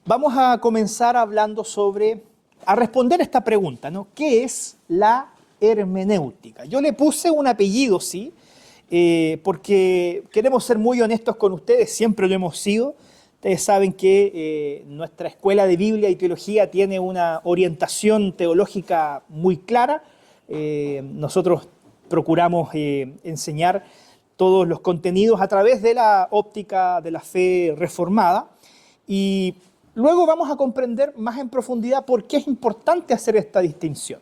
Vamos a comenzar hablando a responder esta pregunta, ¿no? ¿Qué es la hermenéutica? Yo le puse un apellido, sí, porque queremos ser muy honestos con ustedes, siempre lo hemos sido. Ustedes saben que nuestra escuela de Biblia y Teología tiene una orientación teológica muy clara. Nosotros procuramos enseñar todos los contenidos a través de la óptica de la fe reformada y luego vamos a comprender más en profundidad por qué es importante hacer esta distinción.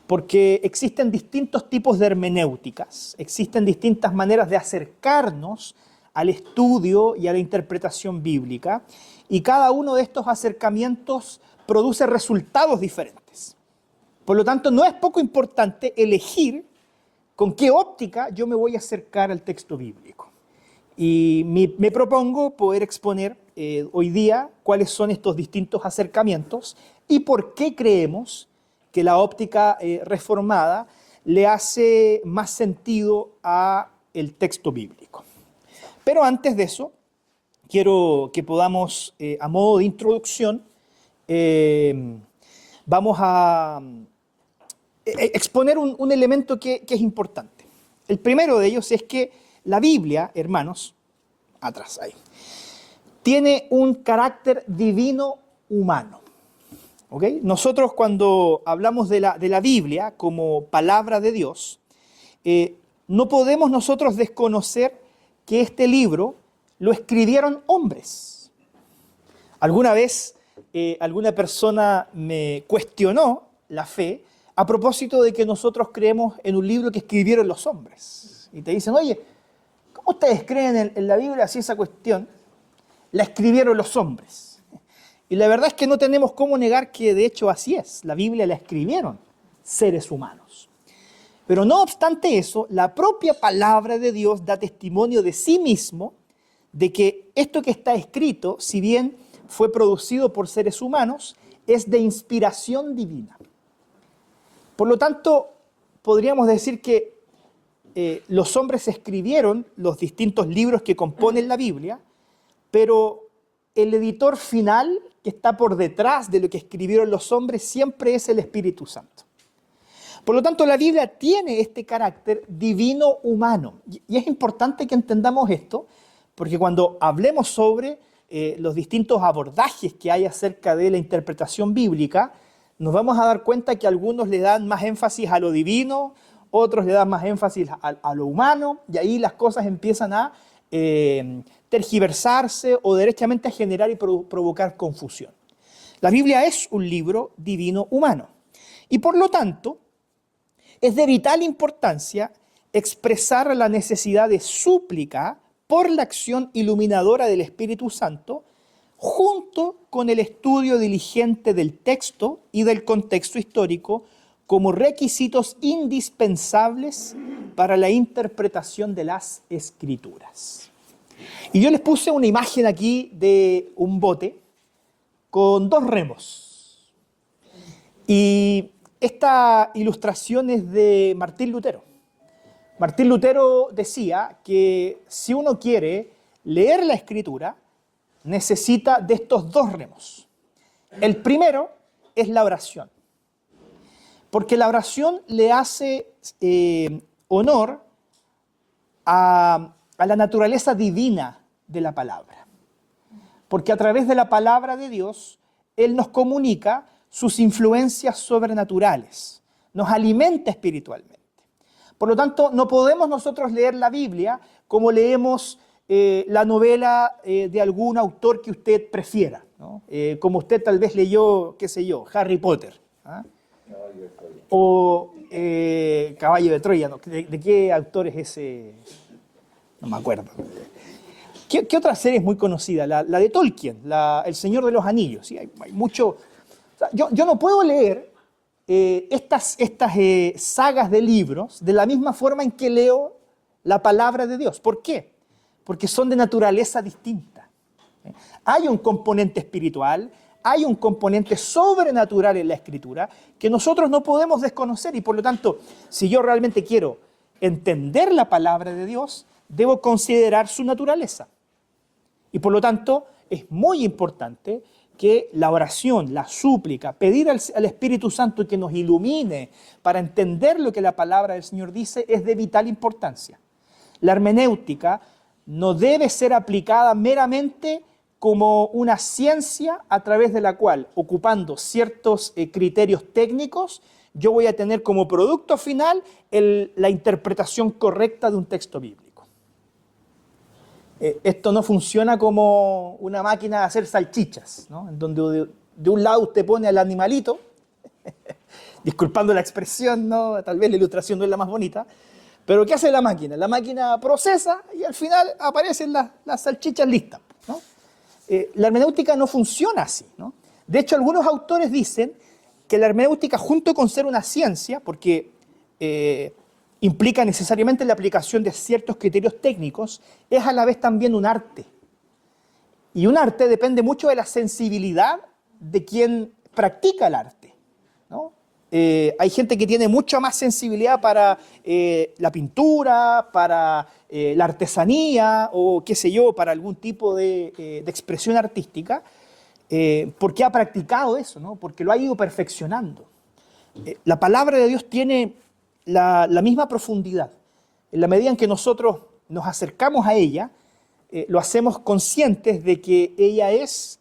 Porque existen distintos tipos de hermenéuticas, existen distintas maneras de acercarnos al estudio y a la interpretación bíblica, y cada uno de estos acercamientos produce resultados diferentes. Por lo tanto, no es poco importante elegir con qué óptica yo me voy a acercar al texto bíblico. Y me propongo poder exponer hoy día cuáles son estos distintos acercamientos y por qué creemos que la óptica reformada le hace más sentido a el texto bíblico. Pero antes de eso, quiero que podamos, a modo de introducción, vamos a exponer un elemento que es importante. El primero de ellos es que la Biblia, hermanos, atrás ahí, tiene un carácter divino humano. ¿Okay? Nosotros cuando hablamos de la Biblia como palabra de Dios, no podemos nosotros desconocer que este libro lo escribieron hombres. Alguna vez alguna persona me cuestionó la fe a propósito de que nosotros creemos en un libro que escribieron los hombres. Y te dicen, oye, ¿cómo ustedes creen en la Biblia si esa cuestión la escribieron los hombres? Y la verdad es que no tenemos cómo negar que de hecho así es. La Biblia la escribieron seres humanos. Pero no obstante eso, la propia palabra de Dios da testimonio de sí mismo, de que esto que está escrito, si bien fue producido por seres humanos, es de inspiración divina. Por lo tanto, podríamos decir que los hombres escribieron los distintos libros que componen la Biblia, pero el editor final que está por detrás de lo que escribieron los hombres siempre es el Espíritu Santo. Por lo tanto, la Biblia tiene este carácter divino humano. Y es importante que entendamos esto, porque cuando hablemos sobre los distintos abordajes que hay acerca de la interpretación bíblica, nos vamos a dar cuenta que algunos le dan más énfasis a lo divino, otros le dan más énfasis a lo humano, y ahí las cosas empiezan a tergiversarse o derechamente a generar y provocar confusión. La Biblia es un libro divino humano, y por lo tanto, es de vital importancia expresar la necesidad de súplica por la acción iluminadora del Espíritu Santo junto con el estudio diligente del texto y del contexto histórico como requisitos indispensables para la interpretación de las Escrituras. Y yo les puse una imagen aquí de un bote con dos remos. Y esta ilustración es de Martín Lutero. Martín Lutero decía que si uno quiere leer la Escritura, necesita de estos dos remos. El primero es la oración, porque la oración le hace honor a la naturaleza divina de la palabra, porque a través de la palabra de Dios, Él nos comunica sus influencias sobrenaturales, nos alimenta espiritualmente. Por lo tanto, no podemos nosotros leer la Biblia como leemos la novela de algún autor que usted prefiera, ¿no? Como usted tal vez leyó, qué sé yo, Harry Potter, ¿ah? O Caballo de Troya, ¿no? ¿De qué autor es ese? No me acuerdo. ¿Qué otra serie es muy conocida? La de Tolkien, El Señor de los Anillos. ¿Sí? Hay mucho. O sea, yo no puedo leer estas sagas de libros de la misma forma en que leo la palabra de Dios. ¿Por qué? Porque son de naturaleza distinta. Hay un componente espiritual, hay un componente sobrenatural en la Escritura que nosotros no podemos desconocer, y por lo tanto, si yo realmente quiero entender la palabra de Dios, debo considerar su naturaleza. Y por lo tanto, es muy importante que la oración, la súplica, pedir al Espíritu Santo que nos ilumine para entender lo que la palabra del Señor dice es de vital importancia. La hermenéutica no debe ser aplicada meramente como una ciencia a través de la cual, ocupando ciertos criterios técnicos, yo voy a tener como producto final la interpretación correcta de un texto bíblico. Esto no funciona como una máquina de hacer salchichas, ¿no? En donde de un lado usted pone al animalito, disculpando la expresión, ¿no? Tal vez la ilustración no es la más bonita, pero ¿qué hace la máquina? La máquina procesa y al final aparecen las salchichas listas, ¿no? La hermenéutica no funciona así, ¿no? De hecho, algunos autores dicen que la hermenéutica, junto con ser una ciencia, porque implica necesariamente la aplicación de ciertos criterios técnicos, es a la vez también un arte. Y un arte depende mucho de la sensibilidad de quien practica el arte, ¿no? Hay gente que tiene mucha más sensibilidad para la pintura, para la artesanía o qué sé yo, para algún tipo de expresión artística, porque ha practicado eso, ¿no? Porque lo ha ido perfeccionando. La palabra de Dios tiene la misma profundidad. En la medida en que nosotros nos acercamos a ella, lo hacemos conscientes de que ella es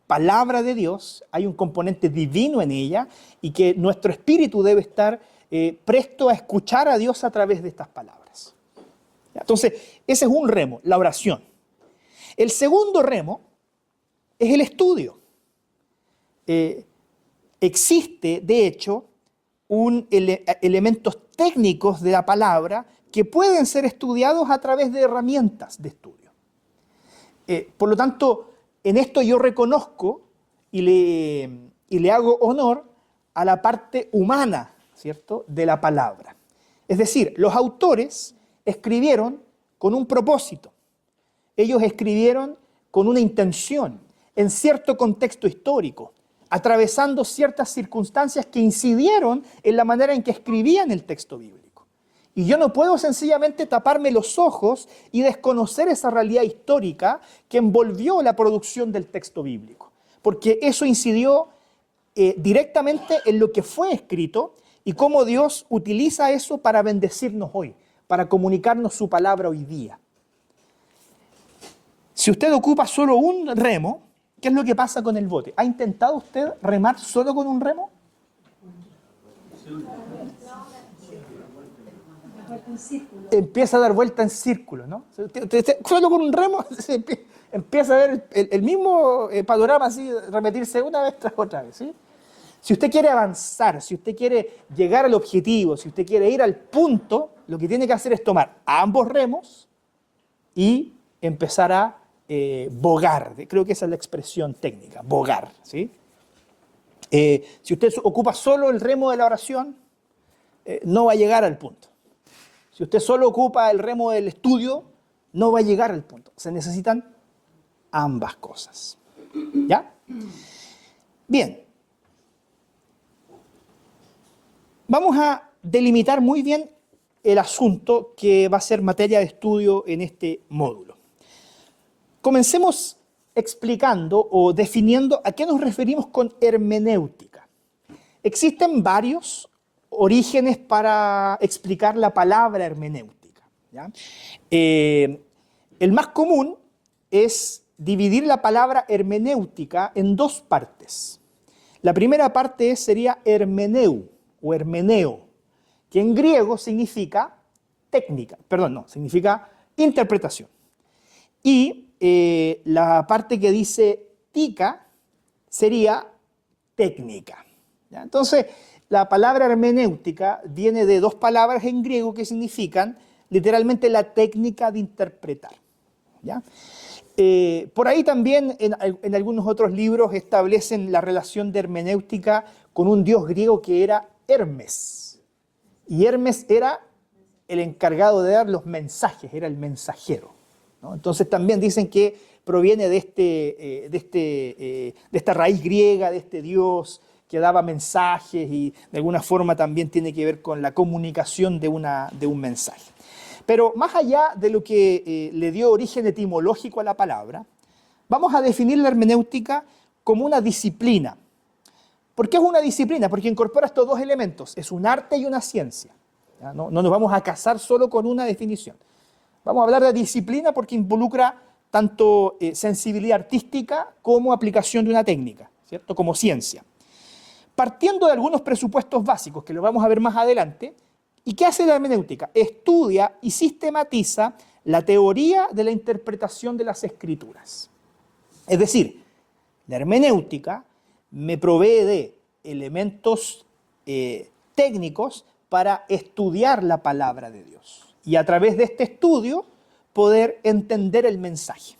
palabra de Dios, hay un componente divino en ella y que nuestro espíritu debe estar presto a escuchar a Dios a través de estas palabras. Entonces, ese es un remo, la oración. El segundo remo es el estudio. Existe, de hecho, elementos técnicos de la palabra que pueden ser estudiados a través de herramientas de estudio. Por lo tanto, en esto yo reconozco y le hago honor a la parte humana, ¿cierto?, de la palabra. Es decir, los autores escribieron con un propósito. Ellos escribieron con una intención, en cierto contexto histórico, atravesando ciertas circunstancias que incidieron en la manera en que escribían el texto bíblico. Y yo no puedo sencillamente taparme los ojos y desconocer esa realidad histórica que envolvió la producción del texto bíblico, porque eso incidió directamente en lo que fue escrito y cómo Dios utiliza eso para bendecirnos hoy, para comunicarnos su palabra hoy día. Si usted ocupa solo un remo, ¿qué es lo que pasa con el bote? ¿Ha intentado usted remar solo con un remo? Empieza a dar vuelta en círculo, ¿no? Solo con un remo empieza a ver el mismo panorama así, repetirse una vez tras otra vez, ¿sí? Si usted quiere avanzar, si usted quiere llegar al objetivo, si usted quiere ir al punto, lo que tiene que hacer es tomar ambos remos y empezar a bogar. Creo que esa es la expresión técnica, bogar, ¿sí? Si usted ocupa solo el remo de la oración, no va a llegar al punto. Si usted solo ocupa el remo del estudio, no va a llegar al punto. Se necesitan ambas cosas. ¿Ya? Bien. Vamos a delimitar muy bien el asunto que va a ser materia de estudio en este módulo. Comencemos explicando o definiendo a qué nos referimos con hermenéutica. Existen varios orígenes para explicar la palabra hermenéutica, ¿ya? El más común es dividir la palabra hermenéutica en dos partes. La primera parte sería hermeneu o hermeneo, que en griego significa técnica, significa interpretación. Y la parte que dice tica sería técnica, ¿ya? Entonces, la palabra hermenéutica viene de dos palabras en griego que significan literalmente la técnica de interpretar, ¿ya? Por ahí también en algunos otros libros establecen la relación de hermenéutica con un dios griego que era Hermes. Y Hermes era el encargado de dar los mensajes, era el mensajero, ¿no? Entonces también dicen que proviene de esta raíz griega, de este dios que daba mensajes y de alguna forma también tiene que ver con la comunicación de un mensaje. Pero más allá de lo que le dio origen etimológico a la palabra, vamos a definir la hermenéutica como una disciplina. ¿Por qué es una disciplina? Porque incorpora estos dos elementos, es un arte y una ciencia. ¿Ya? No nos vamos a casar solo con una definición. Vamos a hablar de disciplina porque involucra tanto sensibilidad artística como aplicación de una técnica, ¿cierto? Como ciencia. Partiendo de algunos presupuestos básicos, que los vamos a ver más adelante, ¿y qué hace la hermenéutica? Estudia y sistematiza la teoría de la interpretación de las escrituras. Es decir, la hermenéutica me provee de elementos técnicos para estudiar la palabra de Dios y a través de este estudio poder entender el mensaje.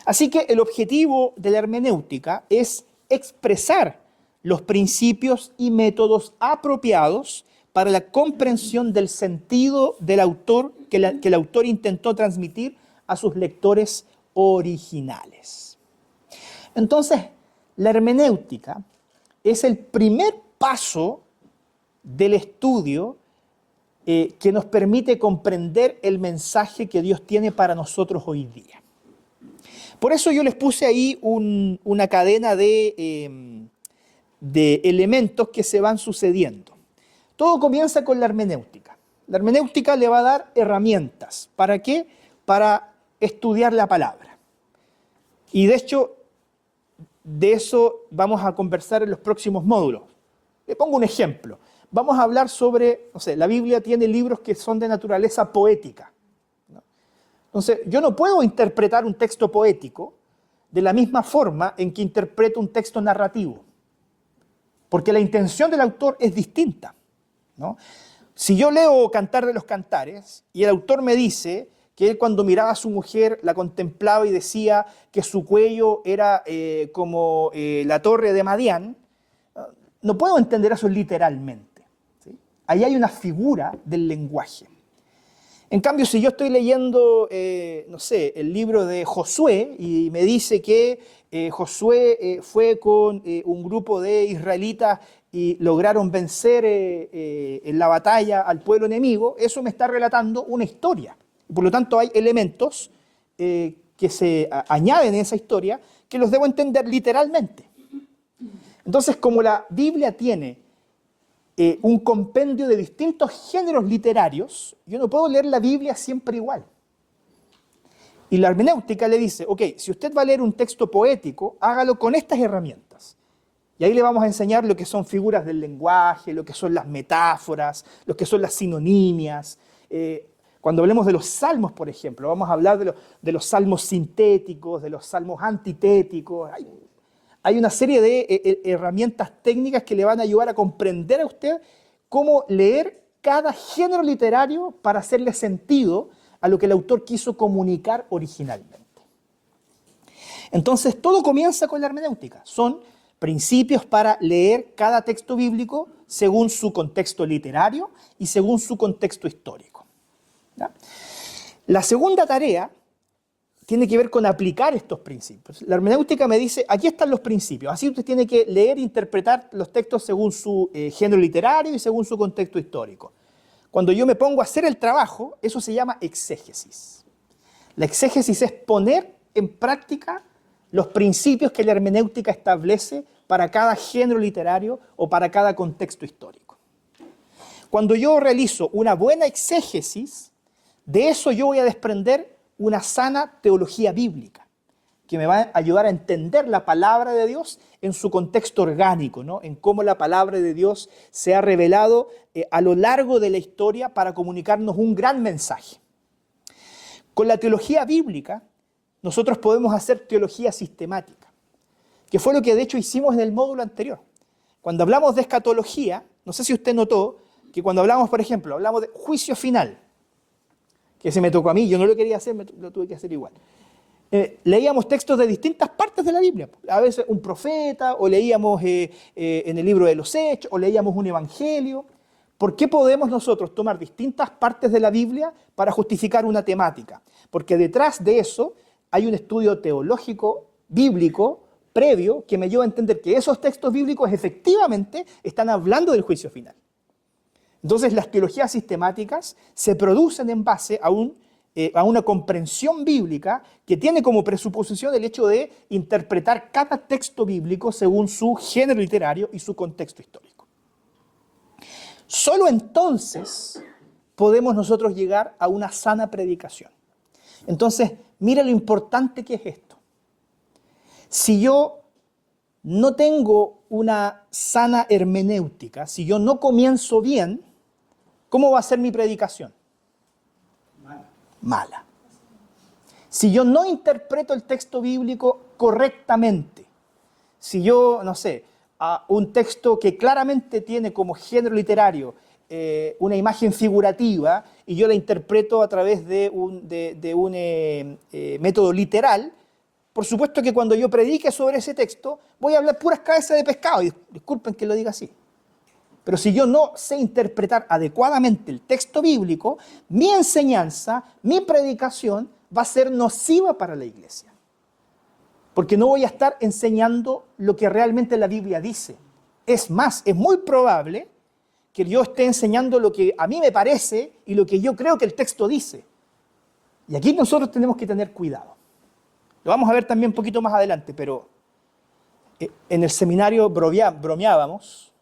Así que el objetivo de la hermenéutica es expresar los principios y métodos apropiados para la comprensión del sentido del autor que el autor intentó transmitir a sus lectores originales. Entonces, la hermenéutica es el primer paso del estudio que nos permite comprender el mensaje que Dios tiene para nosotros hoy día. Por eso yo les puse ahí una cadena de elementos que se van sucediendo. Todo comienza con la hermenéutica. La hermenéutica le va a dar herramientas. ¿Para qué? Para estudiar la palabra. Y de hecho, de eso vamos a conversar en los próximos módulos. Le pongo un ejemplo. Vamos a hablar sobre, no sé, la Biblia tiene libros que son de naturaleza poética, ¿no? Entonces, yo no puedo interpretar un texto poético de la misma forma en que interpreto un texto narrativo, porque la intención del autor es distinta, ¿no? Si yo leo Cantar de los Cantares y el autor me dice que él cuando miraba a su mujer la contemplaba y decía que su cuello era como la torre de Madián, no puedo entender eso literalmente, ¿sí? Ahí hay una figura del lenguaje. En cambio, si yo estoy leyendo, no sé, el libro de Josué y me dice que Josué fue con un grupo de israelitas y lograron vencer en la batalla al pueblo enemigo, eso me está relatando una historia. Por lo tanto, hay elementos que se añaden en esa historia que los debo entender literalmente. Entonces, como la Biblia tiene un compendio de distintos géneros literarios, yo no puedo leer la Biblia siempre igual. Y la hermenéutica le dice, ok, si usted va a leer un texto poético, hágalo con estas herramientas. Y ahí le vamos a enseñar lo que son figuras del lenguaje, lo que son las metáforas, lo que son las sinonimias. Cuando hablemos de los salmos, por ejemplo, vamos a hablar de los salmos sintéticos, de los salmos antitéticos. Hay una serie de herramientas técnicas que le van a ayudar a comprender a usted cómo leer cada género literario para hacerle sentido a lo que el autor quiso comunicar originalmente. Entonces, todo comienza con la hermenéutica. Son principios para leer cada texto bíblico según su contexto literario y según su contexto histórico. ¿Ya? La segunda tarea tiene que ver con aplicar estos principios. La hermenéutica me dice, aquí están los principios, así usted tiene que leer e interpretar los textos según su género literario y según su contexto histórico. Cuando yo me pongo a hacer el trabajo, eso se llama exégesis. La exégesis es poner en práctica los principios que la hermenéutica establece para cada género literario o para cada contexto histórico. Cuando yo realizo una buena exégesis, de eso yo voy a desprender una sana teología bíblica, que me va a ayudar a entender la palabra de Dios en su contexto orgánico, ¿no? En cómo la palabra de Dios se ha revelado a lo largo de la historia para comunicarnos un gran mensaje. Con la teología bíblica, nosotros podemos hacer teología sistemática, que fue lo que de hecho hicimos en el módulo anterior. Cuando hablamos de escatología, no sé si usted notó que cuando hablamos, por ejemplo, hablamos de juicio final, que se me tocó a mí, yo no lo quería hacer, lo tuve que hacer igual. Leíamos textos de distintas partes de la Biblia, a veces un profeta, o leíamos en el libro de los Hechos, o leíamos un evangelio. ¿Por qué podemos nosotros tomar distintas partes de la Biblia para justificar una temática? Porque detrás de eso hay un estudio teológico, bíblico, previo, que me lleva a entender que esos textos bíblicos efectivamente están hablando del juicio final. Entonces las teologías sistemáticas se producen en base a un a una comprensión bíblica que tiene como presuposición el hecho de interpretar cada texto bíblico según su género literario y su contexto histórico. Solo entonces podemos nosotros llegar a una sana predicación. Entonces, mira lo importante que es esto. Si yo no tengo una sana hermenéutica, si yo no comienzo bien, ¿cómo va a ser mi predicación? Mala. Si yo no interpreto el texto bíblico correctamente, si yo, no sé, un texto que claramente tiene como género literario una imagen figurativa y yo la interpreto a través de un método literal, por supuesto que cuando yo predique sobre ese texto voy a hablar puras cabezas de pescado, y disculpen que lo diga así. Pero si yo no sé interpretar adecuadamente el texto bíblico, mi enseñanza, mi predicación va a ser nociva para la iglesia. Porque no voy a estar enseñando lo que realmente la Biblia dice. Es más, es muy probable que yo esté enseñando lo que a mí me parece y lo que yo creo que el texto dice. Y aquí nosotros tenemos que tener cuidado. Lo vamos a ver también un poquito más adelante, pero en el seminario bromeábamos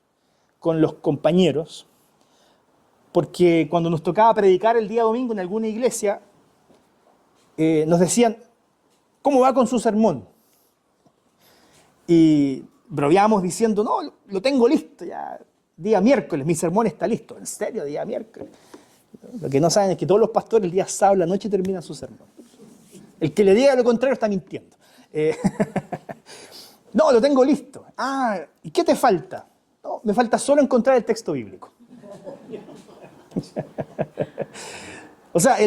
con los compañeros, porque cuando nos tocaba predicar el día domingo en alguna iglesia, nos decían, ¿cómo va con su sermón? Y bromeábamos diciendo, no, lo tengo listo ya, día miércoles, mi sermón está listo. ¿En serio, día miércoles? Lo que no saben es que todos los pastores el día sábado, la noche, terminan su sermón. El que le diga lo contrario está mintiendo. No, lo tengo listo. Ah, ¿y qué te falta? No, me falta solo encontrar el texto bíblico. O sea,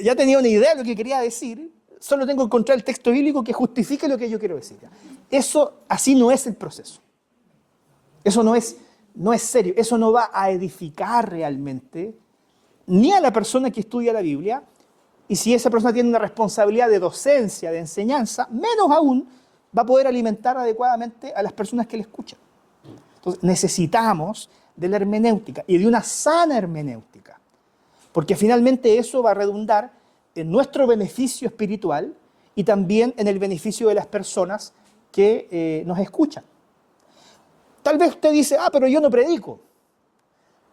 ya tenía una idea de lo que quería decir, solo tengo que encontrar el texto bíblico que justifique lo que yo quiero decir. Eso, así no es el proceso. Eso no es serio. Eso no va a edificar realmente ni a la persona que estudia la Biblia, y si esa persona tiene una responsabilidad de docencia, de enseñanza, menos aún va a poder alimentar adecuadamente a las personas que le escuchan. Entonces, necesitamos de la hermenéutica y de una sana hermenéutica, porque finalmente eso va a redundar en nuestro beneficio espiritual y también en el beneficio de las personas que nos escuchan. Tal vez usted dice, pero yo no predico.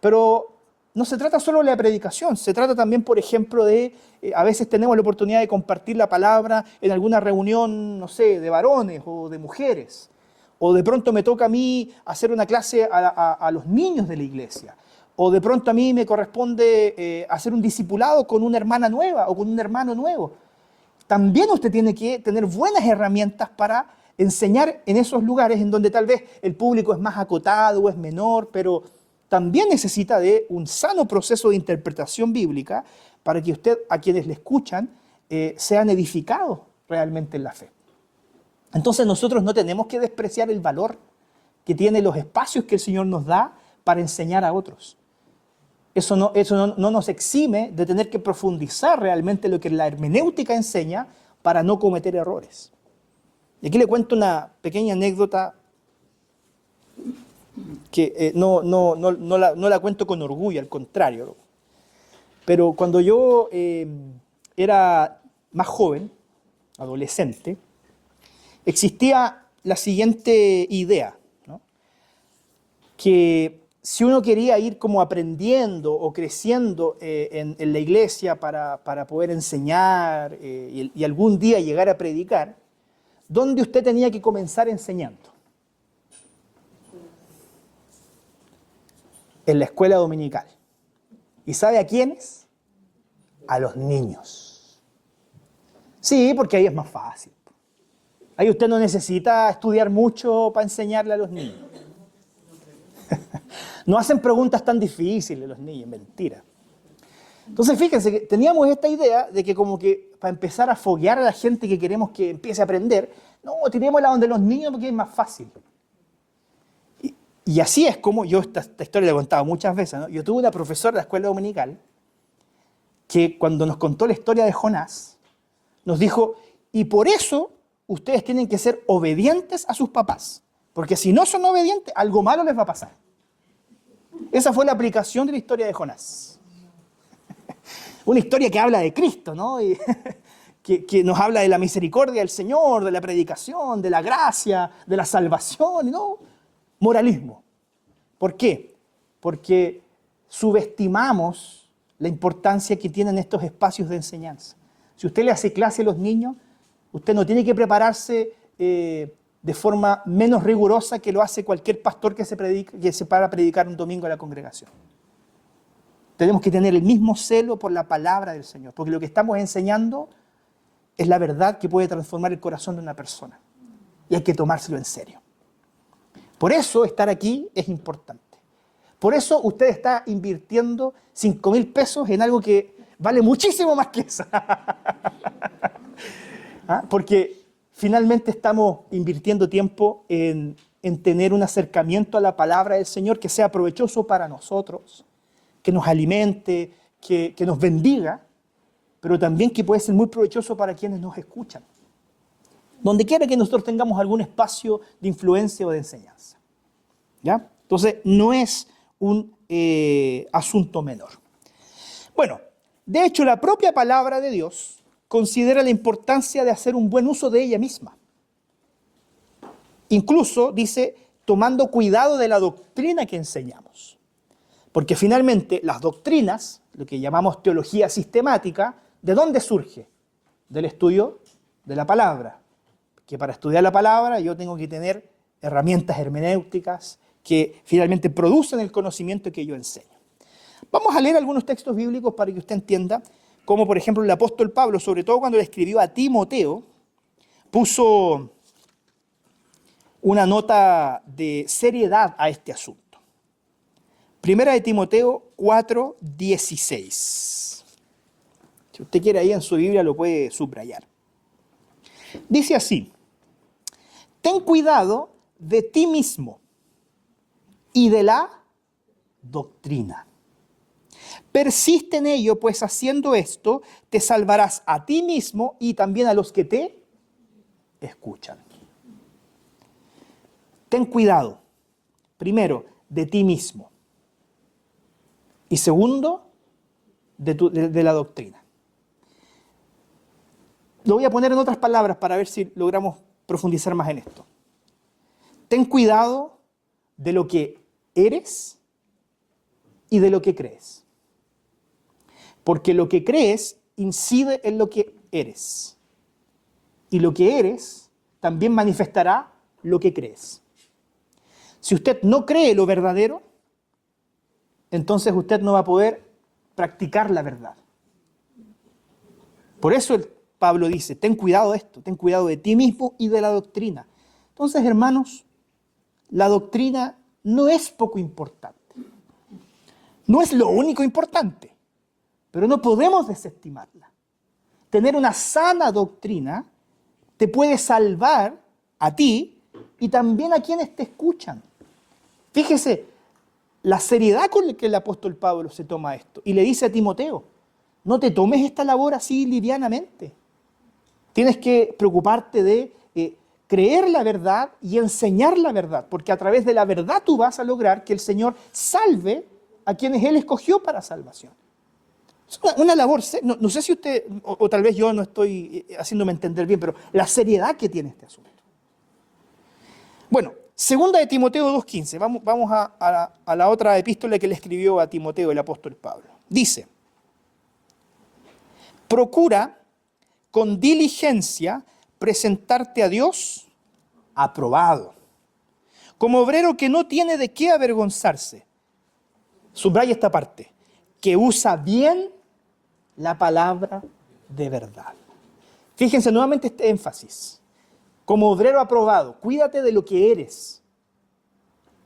Pero no se trata solo de la predicación, se trata también, por ejemplo, de, a veces tenemos la oportunidad de compartir la palabra en alguna reunión, no sé, de varones o de mujeres. O de pronto me toca a mí hacer una clase a los niños de la iglesia. O de pronto a mí me corresponde hacer un discipulado con una hermana nueva o con un hermano nuevo. También usted tiene que tener buenas herramientas para enseñar en esos lugares en donde tal vez el público es más acotado o es menor, pero también necesita de un sano proceso de interpretación bíblica para que usted, a quienes le escuchan, sean edificados realmente en la fe. Entonces nosotros no tenemos que despreciar el valor que tienen los espacios que el Señor nos da para enseñar a otros. Eso no nos exime de tener que profundizar realmente lo que la hermenéutica enseña para no cometer errores. Y aquí le cuento una pequeña anécdota que no la cuento con orgullo, al contrario. Pero cuando yo era más joven, adolescente, existía la siguiente idea, ¿no? Que si uno quería ir como aprendiendo o creciendo en la iglesia para poder enseñar y algún día llegar a predicar, ¿dónde usted tenía que comenzar enseñando? En la escuela dominical. ¿Y sabe a quiénes? A los niños. Sí, porque ahí es más fácil. Ahí usted no necesita estudiar mucho para enseñarle a los niños. No hacen preguntas tan difíciles los niños, mentira. Entonces fíjense que teníamos esta idea de que como que para empezar a foguear a la gente que queremos que empiece a aprender, no, tirémosla donde los niños porque es más fácil. Y así es como yo esta historia la he contado muchas veces, ¿no? Yo tuve una profesora de la escuela dominical que cuando nos contó la historia de Jonás, nos dijo, y por eso ustedes tienen que ser obedientes a sus papás, porque si no son obedientes, algo malo les va a pasar. Esa fue la aplicación de la historia de Jonás. Una historia que habla de Cristo, ¿no? Y que nos habla de la misericordia del Señor, de la predicación, de la gracia, de la salvación, ¿no? Moralismo. ¿Por qué? Porque subestimamos la importancia que tienen estos espacios de enseñanza. Si usted le hace clase a los niños, usted no tiene que prepararse de forma menos rigurosa que lo hace cualquier pastor que se para a predicar un domingo a la congregación. Tenemos que tener el mismo celo por la palabra del Señor, porque lo que estamos enseñando es la verdad que puede transformar el corazón de una persona. Y hay que tomárselo en serio. Por eso estar aquí es importante. Por eso usted está invirtiendo 5.000 pesos en algo que vale muchísimo más que eso. ¿Ah? Porque finalmente estamos invirtiendo tiempo en tener un acercamiento a la palabra del Señor que sea provechoso para nosotros, que nos alimente, que nos bendiga, pero también que puede ser muy provechoso para quienes nos escuchan. Donde quiera que nosotros tengamos algún espacio de influencia o de enseñanza. ¿Ya? Entonces, no es un asunto menor. Bueno, de hecho, la propia palabra de Dios considera la importancia de hacer un buen uso de ella misma. Incluso dice, tomando cuidado de la doctrina que enseñamos. Porque finalmente las doctrinas, lo que llamamos teología sistemática, ¿de dónde surge? Del estudio de la palabra. Que para estudiar la palabra yo tengo que tener herramientas hermenéuticas que finalmente producen el conocimiento que yo enseño. Vamos a leer algunos textos bíblicos para que usted entienda cómo, por ejemplo, el apóstol Pablo, sobre todo cuando le escribió a Timoteo, puso una nota de seriedad a este asunto. Primera de Timoteo 4:16. Si usted quiere ahí en su Biblia lo puede subrayar. Dice así: ten cuidado de ti mismo y de la doctrina. Persiste en ello, pues haciendo esto te salvarás a ti mismo y también a los que te escuchan. Ten cuidado, primero, de ti mismo. Y segundo, de la doctrina. Lo voy a poner en otras palabras para ver si logramos profundizar más en esto. Ten cuidado de lo que eres y de lo que crees. Porque lo que crees incide en lo que eres. Y lo que eres también manifestará lo que crees. Si usted no cree lo verdadero, entonces usted no va a poder practicar la verdad. Por eso Pablo dice, ten cuidado de esto, ten cuidado de ti mismo y de la doctrina. Entonces, hermanos, la doctrina no es poco importante. No es lo único importante, pero no podemos desestimarla. Tener una sana doctrina te puede salvar a ti y también a quienes te escuchan. Fíjese la seriedad con la que el apóstol Pablo se toma esto y le dice a Timoteo, no te tomes esta labor así livianamente. Tienes que preocuparte de creer la verdad y enseñar la verdad, porque a través de la verdad tú vas a lograr que el Señor salve a quienes Él escogió para salvación. Es una labor, no sé si usted, o tal vez yo no estoy haciéndome entender bien, pero la seriedad que tiene este asunto. Bueno, segunda de Timoteo 2:15, vamos a la otra epístola que le escribió a Timoteo el apóstol Pablo. Dice, procura con diligencia presentarte a Dios aprobado, como obrero que no tiene de qué avergonzarse. Subraya esta parte, que usa bien la palabra de verdad. Fíjense nuevamente este énfasis. Como obrero aprobado, cuídate de lo que eres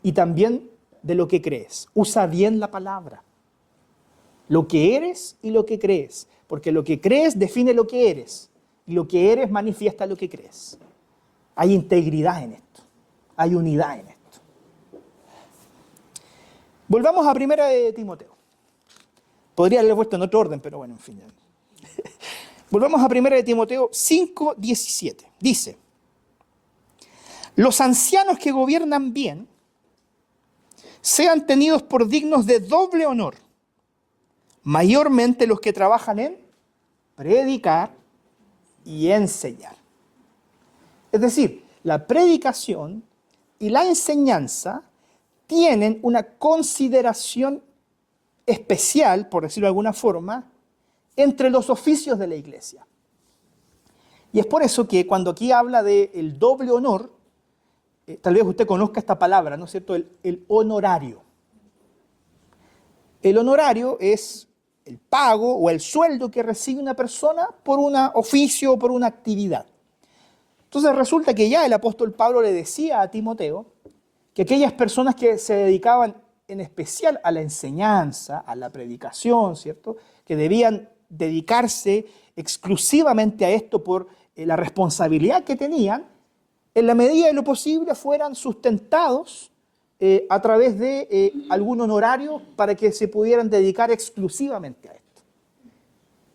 y también de lo que crees. Usa bien la palabra. Lo que eres y lo que crees. Porque lo que crees define lo que eres. Y lo que eres manifiesta lo que crees. Hay integridad en esto. Hay unidad en esto. Volvamos a primera de Timoteo. Podría haberle puesto en otro orden, pero bueno, en fin. Volvamos a primera de Timoteo 5:17. Dice, los ancianos que gobiernan bien sean tenidos por dignos de doble honor, mayormente los que trabajan en predicar y enseñar. Es decir, la predicación y la enseñanza tienen una consideración especial, por decirlo de alguna forma, entre los oficios de la iglesia. Y es por eso que cuando aquí habla del doble honor, tal vez usted conozca esta palabra, ¿no es cierto? El honorario. El honorario es el pago o el sueldo que recibe una persona por un oficio o por una actividad. Entonces resulta que ya el apóstol Pablo le decía a Timoteo que aquellas personas que se dedicaban en especial a la enseñanza, a la predicación, ¿cierto?, que debían dedicarse exclusivamente a esto por la responsabilidad que tenían, en la medida de lo posible fueran sustentados a través de algún honorario para que se pudieran dedicar exclusivamente a esto.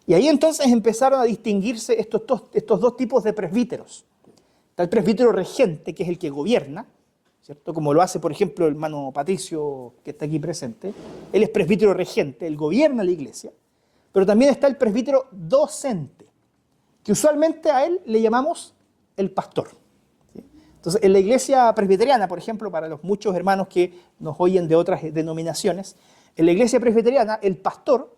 Y ahí entonces empezaron a distinguirse estos dos tipos de presbíteros. Está el presbítero regente, que es el que gobierna, ¿cierto? Como lo hace, por ejemplo, el hermano Patricio, que está aquí presente. Él es presbítero regente, él gobierna la iglesia. Pero también está el presbítero docente, que usualmente a él le llamamos el pastor. ¿Sí? Entonces, en la iglesia presbiteriana, por ejemplo, para los muchos hermanos que nos oyen de otras denominaciones, en la iglesia presbiteriana el pastor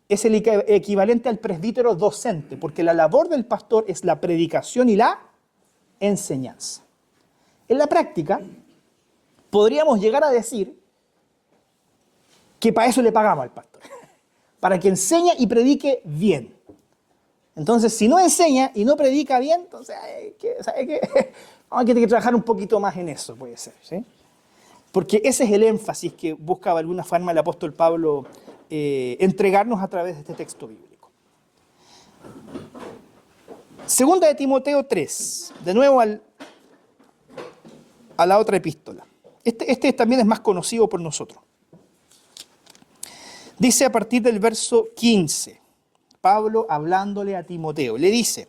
es el equivalente al presbítero docente, porque la labor del pastor es la predicación y la enseñanza. En la práctica, podríamos llegar a decir que para eso le pagamos al pastor, para que enseñe y predique bien. Entonces, si no enseña y no predica bien, entonces vamos a tener que trabajar un poquito más en eso, puede ser, ¿sí? Porque ese es el énfasis que busca de alguna forma el apóstol Pablo entregarnos a través de este texto bíblico. Segunda de Timoteo 3, de nuevo a la otra epístola. Este también es más conocido por nosotros. Dice a partir del verso 15, Pablo hablándole a Timoteo, le dice: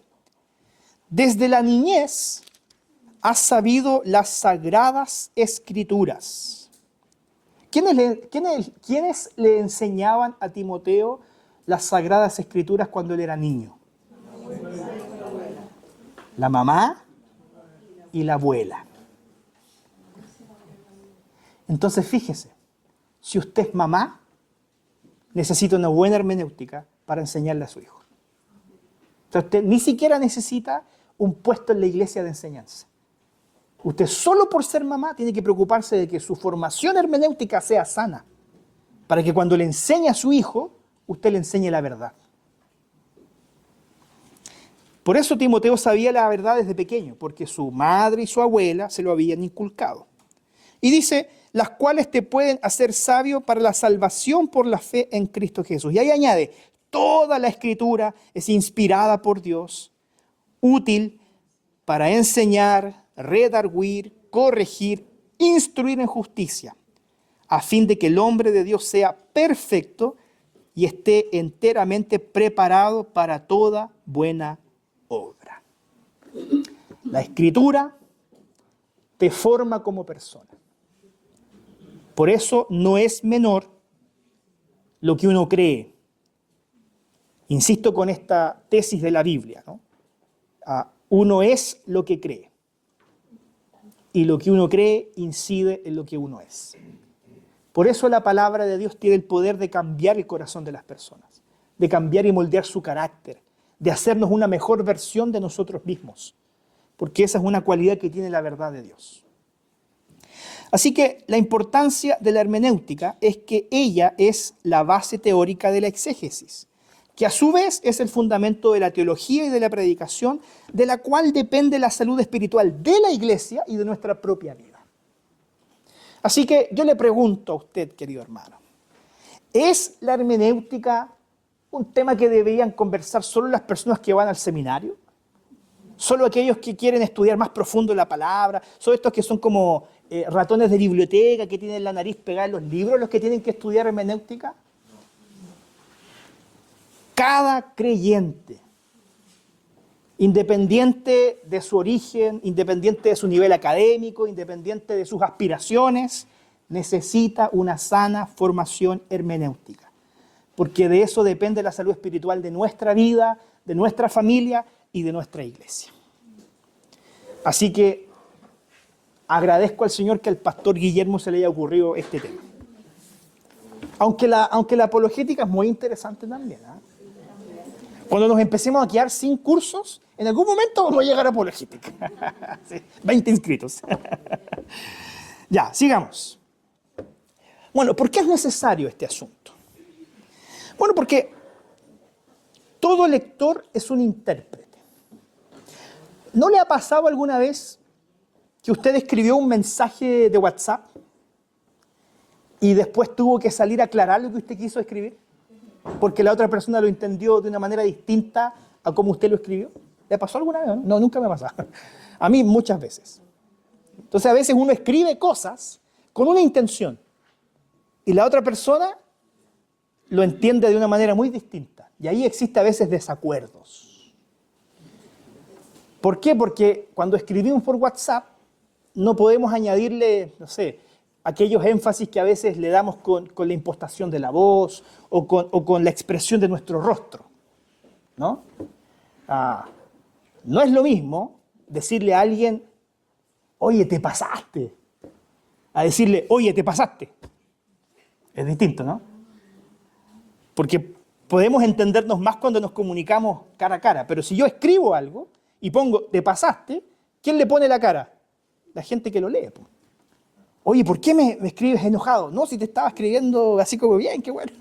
desde la niñez has sabido las sagradas escrituras. ¿Quiénes le enseñaban a Timoteo las sagradas escrituras cuando él era niño? La mamá y la abuela. Entonces fíjese, si usted es mamá, necesita una buena hermenéutica para enseñarle a su hijo. Entonces usted ni siquiera necesita un puesto en la iglesia de enseñanza. Usted solo por ser mamá tiene que preocuparse de que su formación hermenéutica sea sana, para que cuando le enseñe a su hijo, usted le enseñe la verdad. Por eso Timoteo sabía la verdad desde pequeño, porque su madre y su abuela se lo habían inculcado. Y dice, las cuales te pueden hacer sabio para la salvación por la fe en Cristo Jesús. Y ahí añade, toda la escritura es inspirada por Dios, útil para enseñar, redarguir, corregir, instruir en justicia, a fin de que el hombre de Dios sea perfecto y esté enteramente preparado para toda buena obra. La escritura te forma como persona. Por eso no es menor lo que uno cree. Insisto con esta tesis de la Biblia, ¿no? Uno es lo que cree. Y lo que uno cree incide en lo que uno es. Por eso la palabra de Dios tiene el poder de cambiar el corazón de las personas, de cambiar y moldear su carácter, de hacernos una mejor versión de nosotros mismos, porque esa es una cualidad que tiene la verdad de Dios. Así que la importancia de la hermenéutica es que ella es la base teórica de la exégesis, que a su vez es el fundamento de la teología y de la predicación, de la cual depende la salud espiritual de la iglesia y de nuestra propia vida. Así que yo le pregunto a usted, querido hermano, ¿es la hermenéutica un tema que deberían conversar solo las personas que van al seminario? ¿Solo aquellos que quieren estudiar más profundo la palabra? ¿Son estos que son como ratones de biblioteca que tienen la nariz pegada en los libros los que tienen que estudiar hermenéutica? Cada creyente, independiente de su origen, independiente de su nivel académico, independiente de sus aspiraciones, necesita una sana formación hermenéutica. porque de eso depende la salud espiritual de nuestra vida, de nuestra familia y de nuestra iglesia. Así que agradezco al Señor que al pastor Guillermo se le haya ocurrido este tema. Aunque la apologética es muy interesante también, ¿eh? Cuando nos empecemos a quedar sin cursos, en algún momento vamos a llegar a apologética. Sí, 20 inscritos. Ya, sigamos. Bueno, ¿por qué es necesario este asunto? Bueno, porque todo lector es un intérprete. ¿No le ha pasado alguna vez que usted escribió un mensaje de WhatsApp y después tuvo que salir a aclarar lo que usted quiso escribir? Porque la otra persona lo entendió de una manera distinta a como usted lo escribió. ¿Le pasó alguna vez? No, nunca me ha pasado. A mí muchas veces. Entonces a veces uno escribe cosas con una intención y la otra persona lo entiende de una manera muy distinta. Y ahí existe a veces desacuerdos. ¿Por qué? Porque cuando escribimos por WhatsApp no podemos añadirle, no sé, aquellos énfasis que a veces le damos con la impostación de la voz o con la expresión de nuestro rostro, ¿no? No es lo mismo decirle a alguien, oye, te pasaste, a decirle, oye, te pasaste. Es distinto, ¿no? Porque podemos entendernos más cuando nos comunicamos cara a cara, pero si yo escribo algo y pongo, te pasaste, ¿quién le pone la cara? La gente que lo lee, pues. Oye, ¿por qué me escribes enojado? No, si te estaba escribiendo así como bien, qué bueno.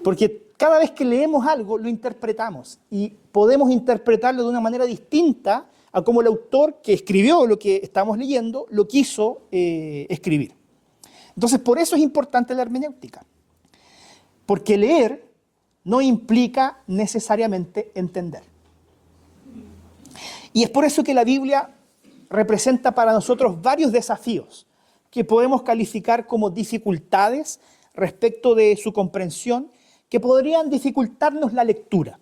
Porque cada vez que leemos algo, lo interpretamos. Y podemos interpretarlo de una manera distinta a como el autor que escribió lo que estamos leyendo, lo quiso escribir. Entonces, por eso es importante la hermenéutica. Porque leer no implica necesariamente entender. Y es por eso que la Biblia representa para nosotros varios desafíos que podemos calificar como dificultades respecto de su comprensión, que podrían dificultarnos la lectura.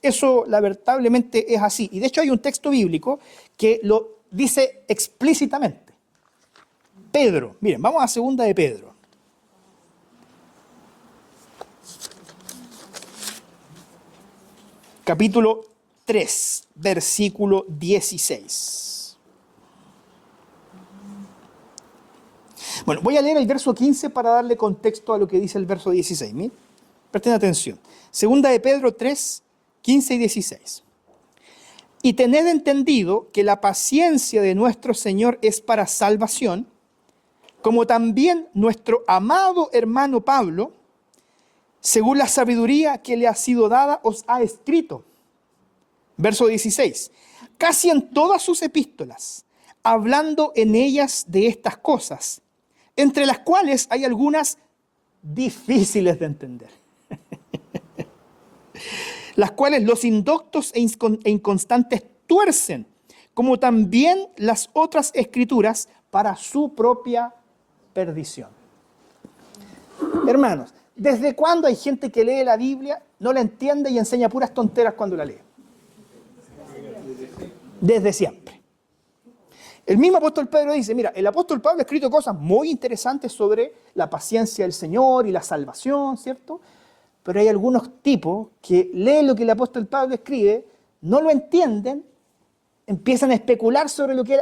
Eso lamentablemente es así. Y de hecho hay un texto bíblico que lo dice explícitamente. Pedro, miren, vamos a 2 de Pedro. Capítulo 3, versículo 16. Bueno, voy a leer el verso 15 para darle contexto a lo que dice el verso 16. ¿Sí? Presten atención. 2 de Pedro 3, 15 y 16. Y tened entendido que la paciencia de nuestro Señor es para salvación, como también nuestro amado hermano Pablo, según la sabiduría que le ha sido dada, os ha escrito. Verso 16. Casi en todas sus epístolas, hablando en ellas de estas cosas, entre las cuales hay algunas difíciles de entender, las cuales los indoctos e inconstantes tuercen, como también las otras escrituras para su propia perdición. Hermanos, ¿desde cuándo hay gente que lee la Biblia, no la entiende y enseña puras tonteras cuando la lee? Desde siempre. El mismo apóstol Pedro dice, mira, el apóstol Pablo ha escrito cosas muy interesantes sobre la paciencia del Señor y la salvación, ¿cierto? Pero hay algunos tipos que leen lo que el apóstol Pablo escribe, no lo entienden, empiezan a especular sobre lo que él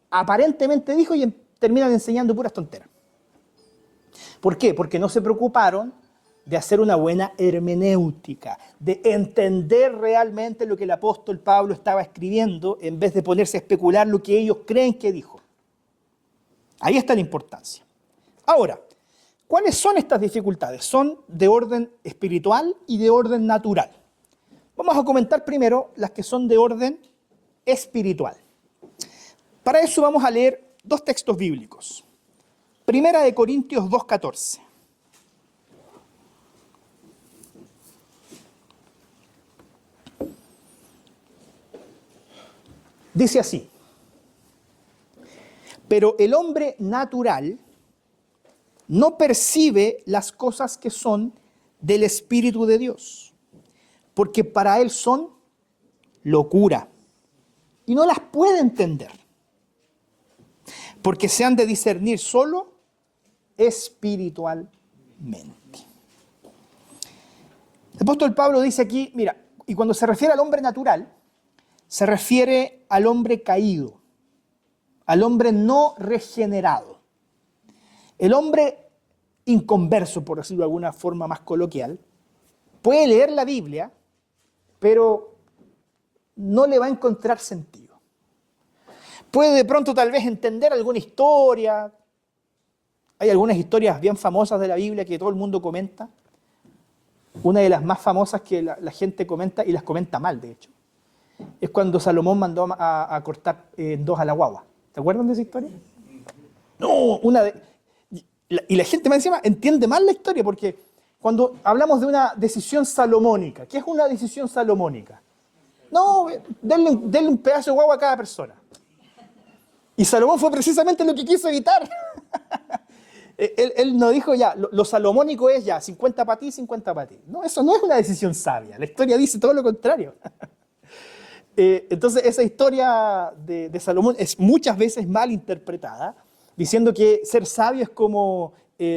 aparentemente dijo y terminan enseñando puras tonteras. ¿Por qué? Porque no se preocuparon de hacer una buena hermenéutica, de entender realmente lo que el apóstol Pablo estaba escribiendo en vez de ponerse a especular lo que ellos creen que dijo. Ahí está la importancia. Ahora, ¿cuáles son estas dificultades? Son de orden espiritual y de orden natural. Vamos a comentar primero las que son de orden espiritual. Para eso vamos a leer 2 textos bíblicos. 1 de Corintios 2:14. Dice así: pero el hombre natural no percibe las cosas que son del Espíritu de Dios, porque para él son locura y no las puede entender, porque se han de discernir solo espiritualmente. apóstol Pablo dice aquí, mira, y cuando se refiere al hombre natural, se refiere al hombre caído, al hombre no regenerado. El hombre inconverso, por decirlo de alguna forma más coloquial, puede leer la Biblia, pero no le va a encontrar sentido. Puede de pronto tal vez entender alguna historia. Hay algunas historias bien famosas de la Biblia que todo el mundo comenta. Una de las más famosas que la gente comenta, y las comenta mal de hecho, es cuando Salomón mandó a cortar en dos a la guagua. ¿Te acuerdan de esa historia? No, y la gente más encima entiende mal la historia, porque cuando hablamos de una decisión salomónica, ¿qué es una decisión salomónica? No, denle un pedazo de guagua a cada persona. Y Salomón fue precisamente lo que quiso evitar. Él no dijo ya, lo salomónico es ya, 50 para ti, 50 para ti. No, eso no es una decisión sabia. La historia dice todo lo contrario. Entonces esa historia de Salomón es muchas veces mal interpretada, diciendo que ser sabio es como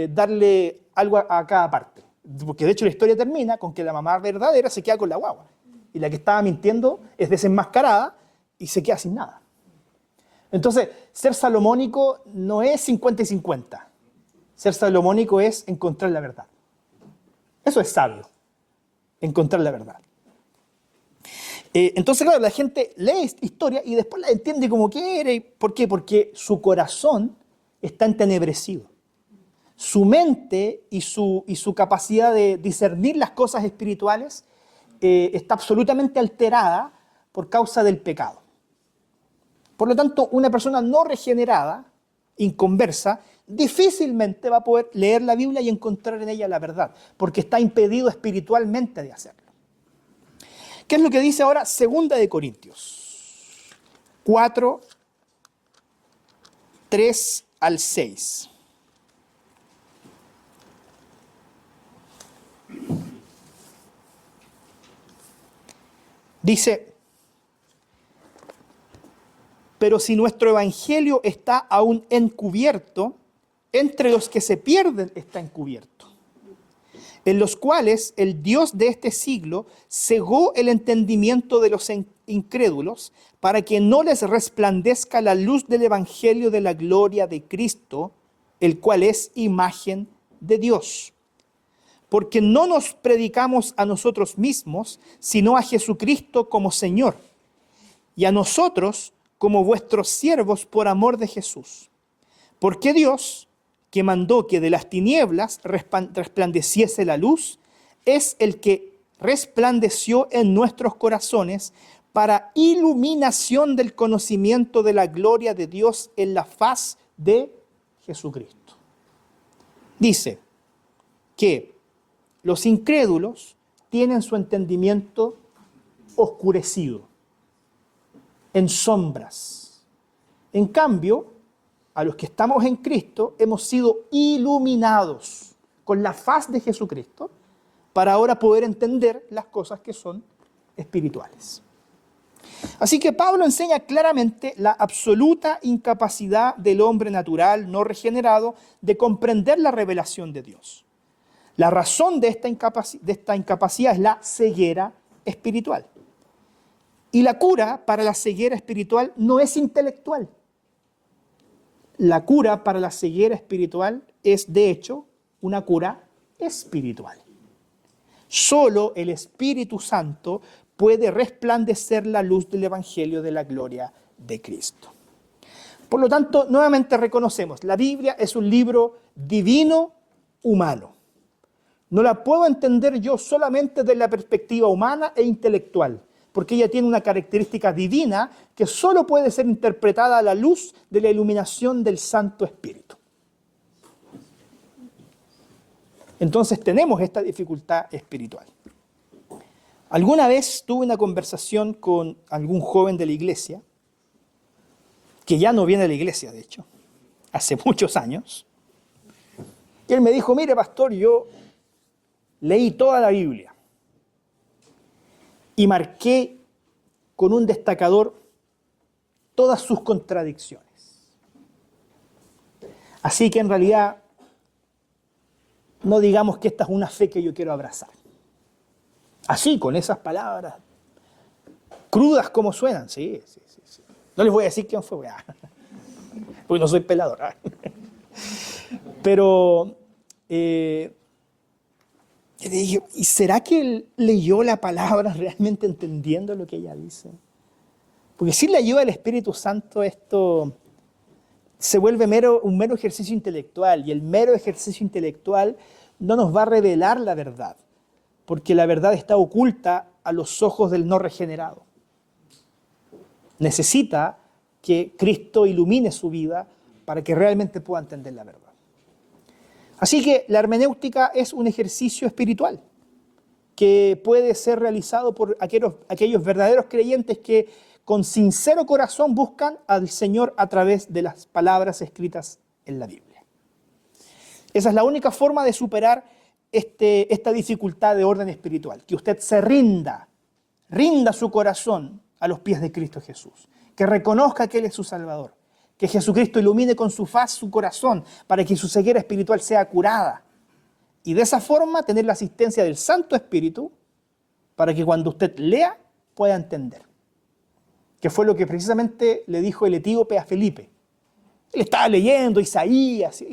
darle algo a cada parte. Porque de hecho la historia termina con que la mamá verdadera se queda con la guagua. Y la que estaba mintiendo es desenmascarada y se queda sin nada. Entonces, ser salomónico no es 50 y 50. Ser salomónico es encontrar la verdad. Eso es sabio, encontrar la verdad. Entonces, claro, la gente lee historia y después la entiende como quiere. ¿Por qué? Porque su corazón está entenebrecido. Su mente y su capacidad de discernir las cosas espirituales está absolutamente alterada por causa del pecado. Por lo tanto, una persona no regenerada, inconversa, difícilmente va a poder leer la Biblia y encontrar en ella la verdad, porque está impedido espiritualmente de hacerlo. ¿Qué es lo que dice ahora 2 de Corintios 4, 3 al 6? Dice: pero si nuestro evangelio está aún encubierto, entre los que se pierden está encubierto, en los cuales el Dios de este siglo cegó el entendimiento de los incrédulos, para que no les resplandezca la luz del evangelio de la gloria de Cristo, el cual es imagen de Dios. Porque no nos predicamos a nosotros mismos, sino a Jesucristo como Señor, y a nosotros como vuestros siervos por amor de Jesús. Porque Dios, que mandó que de las tinieblas resplandeciese la luz, es el que resplandeció en nuestros corazones para iluminación del conocimiento de la gloria de Dios en la faz de Jesucristo. Dice que los incrédulos tienen su entendimiento oscurecido, en sombras. En cambio, a los que estamos en Cristo hemos sido iluminados con la faz de Jesucristo para ahora poder entender las cosas que son espirituales. Así que Pablo enseña claramente la absoluta incapacidad del hombre natural no regenerado de comprender la revelación de Dios. La razón de esta incapacidad es la ceguera espiritual. Y la cura para la ceguera espiritual no es intelectual. La cura para la ceguera espiritual es, de hecho, una cura espiritual. Solo el Espíritu Santo puede resplandecer la luz del Evangelio de la gloria de Cristo. Por lo tanto, nuevamente reconocemos, la Biblia es un libro divino humano. No la puedo entender yo solamente desde la perspectiva humana e intelectual, porque ella tiene una característica divina que solo puede ser interpretada a la luz de la iluminación del Santo Espíritu. Entonces tenemos esta dificultad espiritual. Alguna vez tuve una conversación con algún joven de la iglesia, que ya no viene a la iglesia, de hecho, hace muchos años, y él me dijo: mire, pastor, yo leí toda la Biblia y marqué con un destacador todas sus contradicciones. Así que en realidad no digamos que esta es una fe que yo quiero abrazar. Así, con esas palabras, crudas como suenan, sí. No les voy a decir quién fue, porque no soy pelador. Pero yo dije, ¿y será que él leyó la palabra realmente entendiendo lo que ella dice? Porque sin la ayuda del Espíritu Santo esto se vuelve un mero ejercicio intelectual, y el mero ejercicio intelectual no nos va a revelar la verdad, porque la verdad está oculta a los ojos del no regenerado. Necesita que Cristo ilumine su vida para que realmente pueda entender la verdad. Así que la hermenéutica es un ejercicio espiritual que puede ser realizado por aquellos verdaderos creyentes que con sincero corazón buscan al Señor a través de las palabras escritas en la Biblia. Esa es la única forma de superar esta dificultad de orden espiritual, que usted se rinda su corazón a los pies de Cristo Jesús, que reconozca que Él es su Salvador, que Jesucristo ilumine con su faz su corazón para que su ceguera espiritual sea curada, y de esa forma tener la asistencia del Santo Espíritu para que cuando usted lea pueda entender, que fue lo que precisamente le dijo el etíope a Felipe. Él estaba leyendo Isaías,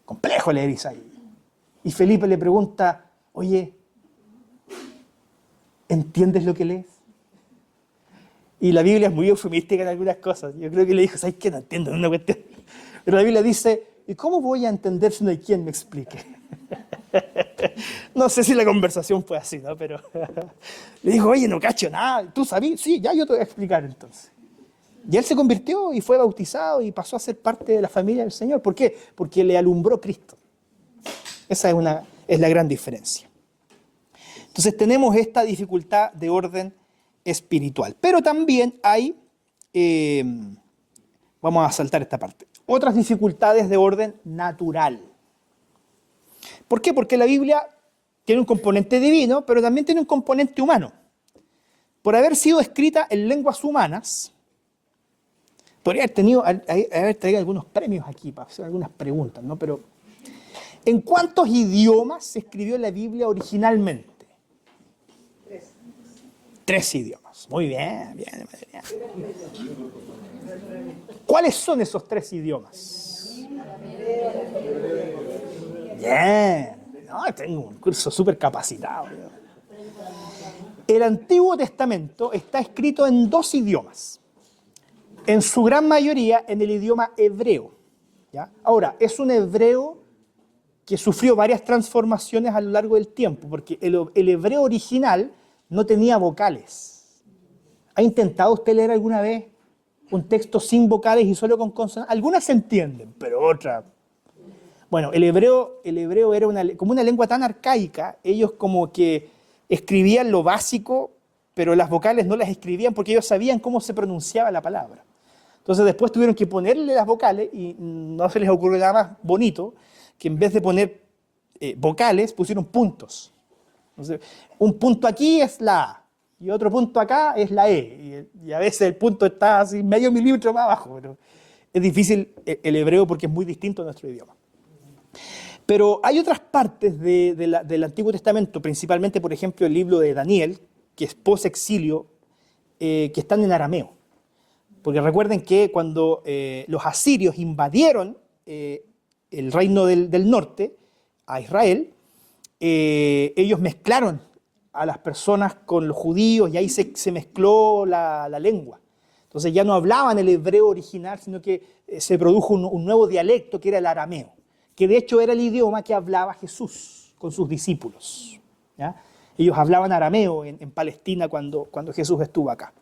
complejo leer Isaías, y Felipe le pregunta, oye, ¿entiendes lo que lees? Y la Biblia es muy eufemística en algunas cosas. Yo creo que le dijo, ¿sabes qué? No entiendo una cuestión. Pero la Biblia dice, ¿y cómo voy a entender si no hay quien me explique? No sé si la conversación fue así, ¿no? Pero le dijo, oye, no cacho nada. ¿Tú sabías? Sí, ya yo te voy a explicar entonces. Y él se convirtió y fue bautizado y pasó a ser parte de la familia del Señor. ¿Por qué? Porque le alumbró Cristo. Esa es la gran diferencia. Entonces tenemos esta dificultad de orden espiritual. Pero también hay, vamos a saltar esta parte, otras dificultades de orden natural. ¿Por qué? Porque la Biblia tiene un componente divino, pero también tiene un componente humano. Por haber sido escrita en lenguas humanas, podría haber traído algunos premios aquí para hacer algunas preguntas, ¿no? Pero, ¿en cuántos idiomas se escribió la Biblia originalmente? 3 idiomas. Muy bien. ¿Cuáles son esos 3 idiomas? Bien. No, tengo un curso súper capacitado. El Antiguo Testamento está escrito en 2 idiomas. En su gran mayoría en el idioma hebreo. ¿Ya? Ahora, es un hebreo que sufrió varias transformaciones a lo largo del tiempo, porque el hebreo original no tenía vocales. ¿Ha intentado usted leer alguna vez un texto sin vocales y solo con consonantes? Algunas se entienden, pero otras... Bueno, el hebreo era como una lengua tan arcaica, ellos como que escribían lo básico, pero las vocales no las escribían porque ellos sabían cómo se pronunciaba la palabra. Entonces después tuvieron que ponerle las vocales y no se les ocurrió nada más bonito que en vez de poner vocales pusieron puntos. Entonces, un punto aquí es la A y otro punto acá es la E. Y a veces el punto está así medio milímetro más abajo. Pero es difícil el hebreo porque es muy distinto a nuestro idioma. Pero hay otras partes del Antiguo Testamento, principalmente, por ejemplo, el libro de Daniel, que es post-exilio, que están en arameo. Porque recuerden que cuando los asirios invadieron el reino del norte, a Israel, ellos mezclaron a las personas con los judíos y ahí se mezcló la lengua. Entonces ya no hablaban el hebreo original, sino que se produjo un nuevo dialecto que era el arameo, que de hecho era el idioma que hablaba Jesús con sus discípulos. ¿Ya? Ellos hablaban arameo en Palestina cuando Jesús estuvo acá.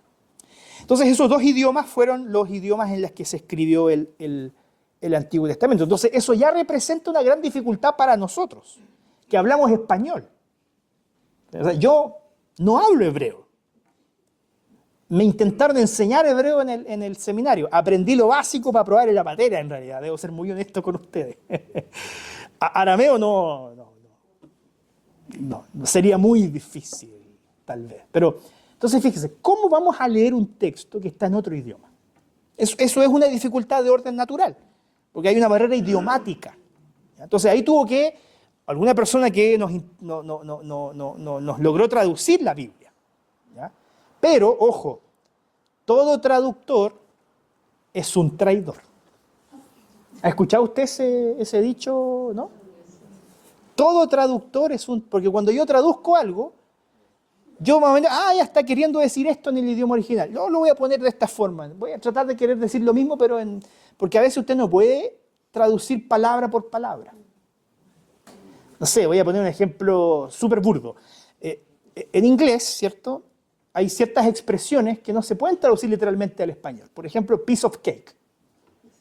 Entonces esos 2 idiomas fueron los idiomas en los que se escribió el Antiguo Testamento. Entonces eso ya representa una gran dificultad para nosotros, que hablamos español. O sea, yo no hablo hebreo. Me intentaron enseñar hebreo en el seminario. Aprendí lo básico para probar en la materia, en realidad. Debo ser muy honesto con ustedes. Arameo no, sería muy difícil, tal vez. Pero, entonces fíjese, ¿cómo vamos a leer un texto que está en otro idioma? Eso es una dificultad de orden natural, porque hay una barrera idiomática. Entonces ahí tuvo que alguna persona que nos logró traducir la Biblia. ¿Ya? Pero, ojo, todo traductor es un traidor. ¿Ha escuchado usted ese dicho, no? Todo traductor es un... Porque cuando yo traduzco algo, yo me ya está queriendo decir esto en el idioma original. Yo lo voy a poner de esta forma. Voy a tratar de querer decir lo mismo, pero porque a veces usted no puede traducir palabra por palabra. No sé, voy a poner un ejemplo súper burdo. En inglés, ¿cierto? Hay ciertas expresiones que no se pueden traducir literalmente al español. Por ejemplo, piece of cake.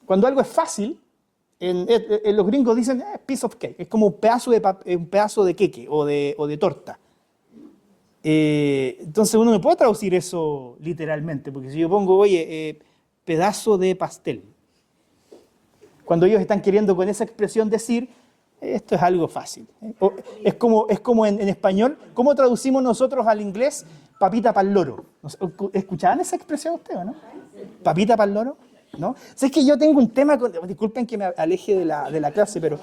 Cuando algo es fácil, los gringos dicen piece of cake. Es como un pedazo de queque o de torta. Entonces uno no puede traducir eso literalmente, porque si yo pongo, oye, pedazo de pastel, cuando ellos están queriendo con esa expresión decir, esto es algo fácil. Es como en español, ¿cómo traducimos nosotros al inglés papita pa'l loro? ¿Escuchaban esa expresión ustedes, no? ¿Papita pa'l loro? ¿No? O sea, es que yo tengo un tema, disculpen que me aleje de la clase, pero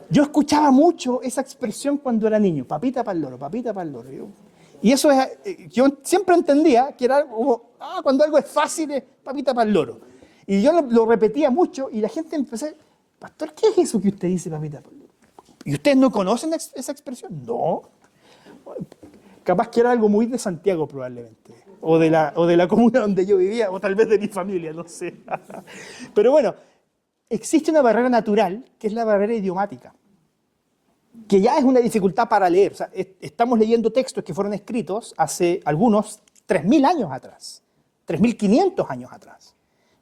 yo escuchaba mucho esa expresión cuando era niño, papita pa'l loro, papita pa'l loro. Y eso yo siempre entendía que era como, cuando algo es fácil es papita pa'l loro. Y yo lo repetía mucho y la gente empezó, pastor, ¿qué es eso que usted dice, papita pa'l loro? ¿Y ustedes no conocen esa expresión? No. Capaz que era algo muy de Santiago probablemente, o de la comuna donde yo vivía, o tal vez de mi familia, no sé. Pero bueno, existe una barrera natural, que es la barrera idiomática, que ya es una dificultad para leer. O sea, estamos leyendo textos que fueron escritos hace algunos 3.000 años atrás, 3.500 años atrás,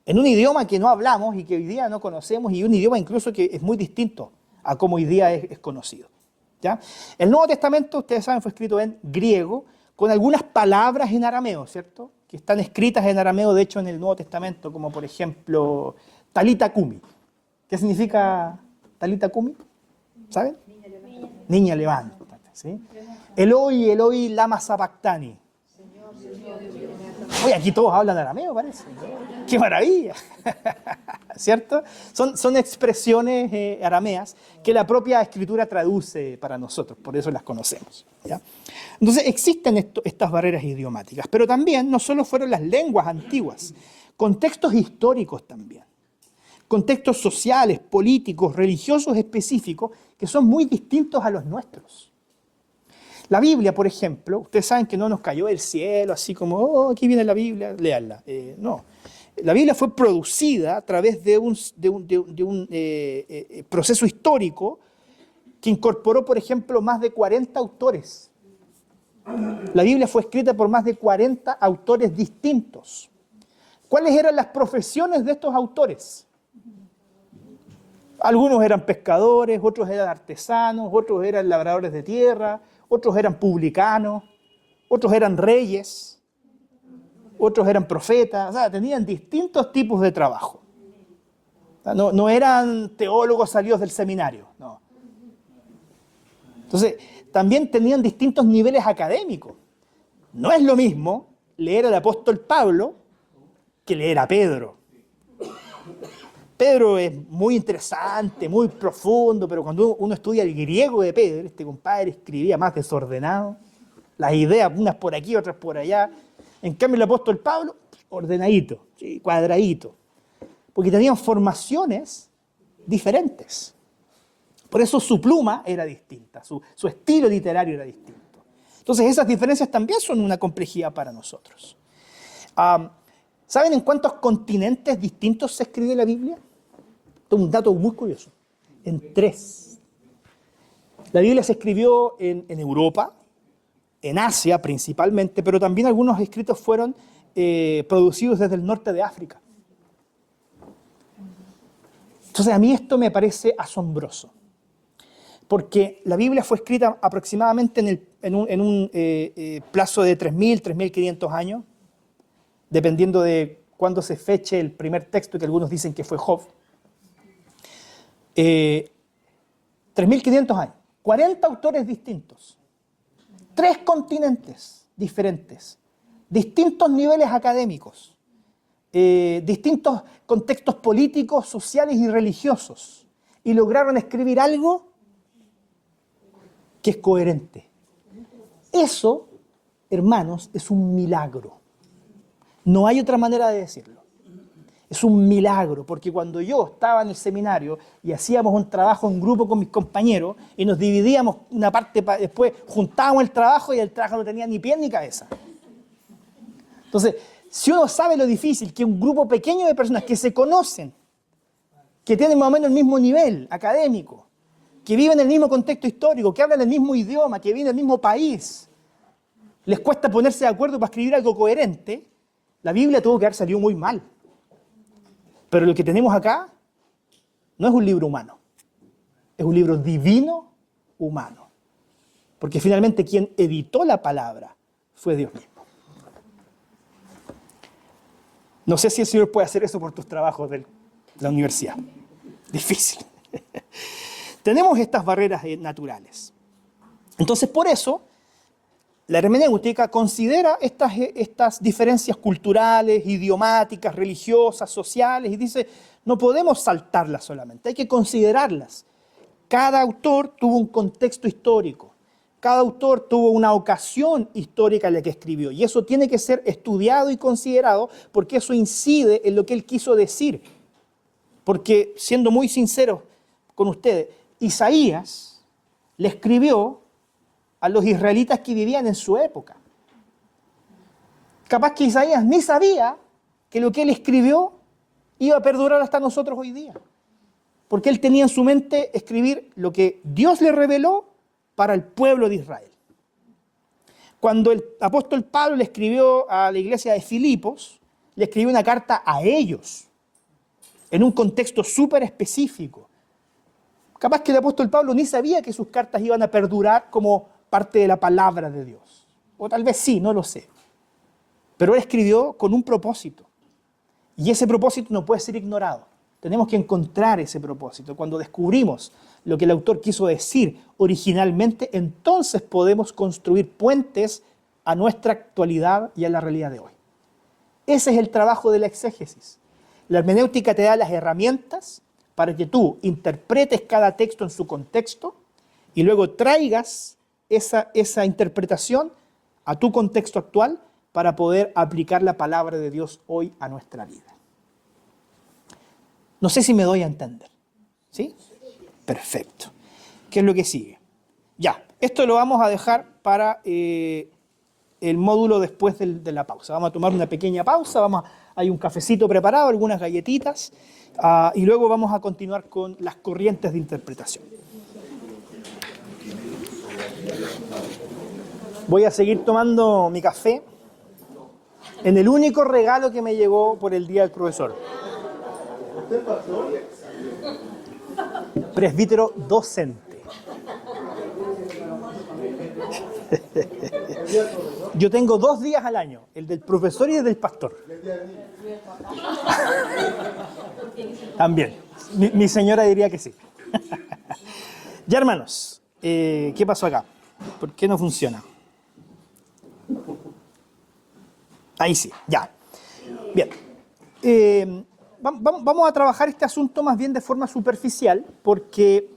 en un idioma que no hablamos y que hoy día no conocemos, y un idioma incluso que es muy distinto a como hoy día es conocido. ¿Ya? El Nuevo Testamento, ustedes saben, fue escrito en griego, con algunas palabras en arameo, ¿cierto? Que están escritas en arameo, de hecho, en el Nuevo Testamento, como por ejemplo, Talita Kumi. ¿Qué significa Talita Kumi? ¿Saben? Niña, levántate. ¿Sí? Eloi, Eloi, lama sabactani. Oye, aquí todos hablan arameo, parece. ¡Qué maravilla! ¿Cierto? Son expresiones arameas que la propia escritura traduce para nosotros, por eso las conocemos. ¿Ya? Entonces existen estas barreras idiomáticas, pero también no solo fueron las lenguas antiguas, contextos históricos también, contextos sociales, políticos, religiosos específicos que son muy distintos a los nuestros. La Biblia, por ejemplo, ustedes saben que no nos cayó del cielo, así como, aquí viene la Biblia, léanla. No. La Biblia fue producida a través de un proceso histórico que incorporó, por ejemplo, más de 40 autores. La Biblia fue escrita por más de 40 autores distintos. ¿Cuáles eran las profesiones de estos autores? Algunos eran pescadores, otros eran artesanos, otros eran labradores de tierra, otros eran publicanos, otros eran reyes, otros eran profetas, o sea, tenían distintos tipos de trabajo. No eran teólogos salidos del seminario, no. Entonces, también tenían distintos niveles académicos. No es lo mismo leer al apóstol Pablo que leer a Pedro. Pedro es muy interesante, muy profundo, pero cuando uno estudia el griego de Pedro, este compadre escribía más desordenado, las ideas unas por aquí, otras por allá. En cambio el apóstol Pablo, ordenadito, ¿sí? Cuadradito, porque tenían formaciones diferentes. Por eso su pluma era distinta, su estilo literario era distinto. Entonces esas diferencias también son una complejidad para nosotros. ¿Saben en cuántos continentes distintos se escribe la Biblia? Esto es un dato muy curioso. En 3. La Biblia se escribió en Europa, en Asia principalmente, pero también algunos escritos fueron producidos desde el norte de África. Entonces a mí esto me parece asombroso, porque la Biblia fue escrita aproximadamente en un plazo de 3.000, 3.500 años, dependiendo de cuándo se feche el primer texto, que algunos dicen que fue Job. 3.500 años, 40 autores distintos, 3 continentes diferentes, distintos niveles académicos, distintos contextos políticos, sociales y religiosos, y lograron escribir algo que es coherente. Eso, hermanos, es un milagro. No hay otra manera de decirlo. Es un milagro, porque cuando yo estaba en el seminario y hacíamos un trabajo en grupo con mis compañeros y nos dividíamos una parte, después juntábamos el trabajo y el trabajo no tenía ni pie ni cabeza. Entonces, si uno sabe lo difícil que un grupo pequeño de personas que se conocen, que tienen más o menos el mismo nivel académico, que viven en el mismo contexto histórico, que hablan el mismo idioma, que viven en el mismo país, les cuesta ponerse de acuerdo para escribir algo coherente, la Biblia tuvo que haber salido muy mal. Pero lo que tenemos acá no es un libro humano, es un libro divino humano. Porque finalmente quien editó la palabra fue Dios mismo. No sé si el Señor puede hacer eso por tus trabajos de la universidad. Difícil. Tenemos estas barreras naturales. Entonces, por eso, la hermenéutica considera estas diferencias culturales, idiomáticas, religiosas, sociales, y dice, no podemos saltarlas solamente, hay que considerarlas. Cada autor tuvo un contexto histórico, cada autor tuvo una ocasión histórica en la que escribió, y eso tiene que ser estudiado y considerado porque eso incide en lo que él quiso decir. Porque, siendo muy sincero con ustedes, Isaías le escribió a los israelitas que vivían en su época. Capaz que Isaías ni sabía que lo que él escribió iba a perdurar hasta nosotros hoy día. Porque él tenía en su mente escribir lo que Dios le reveló para el pueblo de Israel. Cuando el apóstol Pablo le escribió a la iglesia de Filipos, le escribió una carta a ellos, en un contexto súper específico. Capaz que el apóstol Pablo ni sabía que sus cartas iban a perdurar como parte de la palabra de Dios. O tal vez sí, no lo sé. Pero él escribió con un propósito. Y ese propósito no puede ser ignorado. Tenemos que encontrar ese propósito. Cuando descubrimos lo que el autor quiso decir originalmente, entonces podemos construir puentes a nuestra actualidad y a la realidad de hoy. Ese es el trabajo de la exégesis. La hermenéutica te da las herramientas para que tú interpretes cada texto en su contexto y luego traigas esa interpretación a tu contexto actual para poder aplicar la palabra de Dios hoy a nuestra vida. No sé si me doy a entender. ¿Sí? Perfecto. ¿Qué es lo que sigue? Ya, esto lo vamos a dejar para el módulo después de la pausa. Vamos a tomar una pequeña pausa, hay un cafecito preparado, algunas galletitas, y luego vamos a continuar con las corrientes de interpretación. Voy a seguir tomando mi café en el único regalo que me llegó por el Día del Profesor. Presbítero docente. Yo tengo 2 días al año, el del profesor y el del pastor. También. Mi señora diría que sí. Ya, hermanos, ¿qué pasó acá? ¿Por qué no funciona? Ahí sí, ya. Bien. Vamos a trabajar este asunto más bien de forma superficial, porque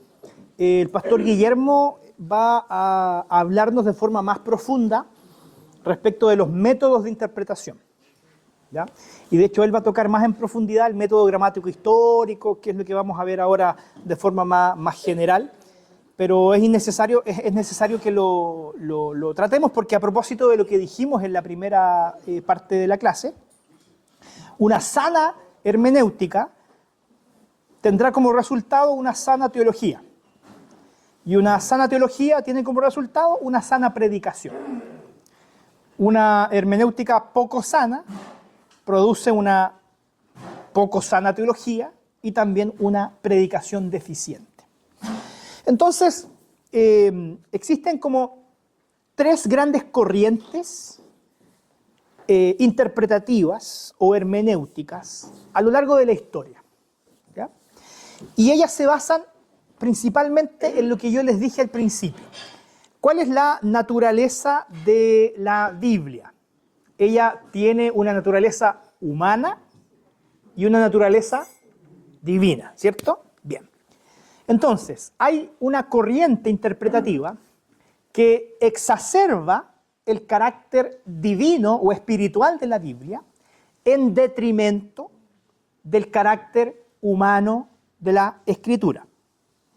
el pastor Guillermo va a hablarnos de forma más profunda respecto de los métodos de interpretación. ¿Ya? Y de hecho él va a tocar más en profundidad el método gramático histórico, que es lo que vamos a ver ahora de forma más general. Pero es necesario que lo tratemos porque a propósito de lo que dijimos en la primera parte de la clase, una sana hermenéutica tendrá como resultado una sana teología. Y una sana teología tiene como resultado una sana predicación. Una hermenéutica poco sana produce una poco sana teología y también una predicación deficiente. Entonces, existen como 3 grandes corrientes interpretativas o hermenéuticas a lo largo de la historia. ¿Ya? Y ellas se basan principalmente en lo que yo les dije al principio. ¿Cuál es la naturaleza de la Biblia? Ella tiene una naturaleza humana y una naturaleza divina, ¿cierto? Bien. Entonces, hay una corriente interpretativa que exacerba el carácter divino o espiritual de la Biblia en detrimento del carácter humano de la Escritura.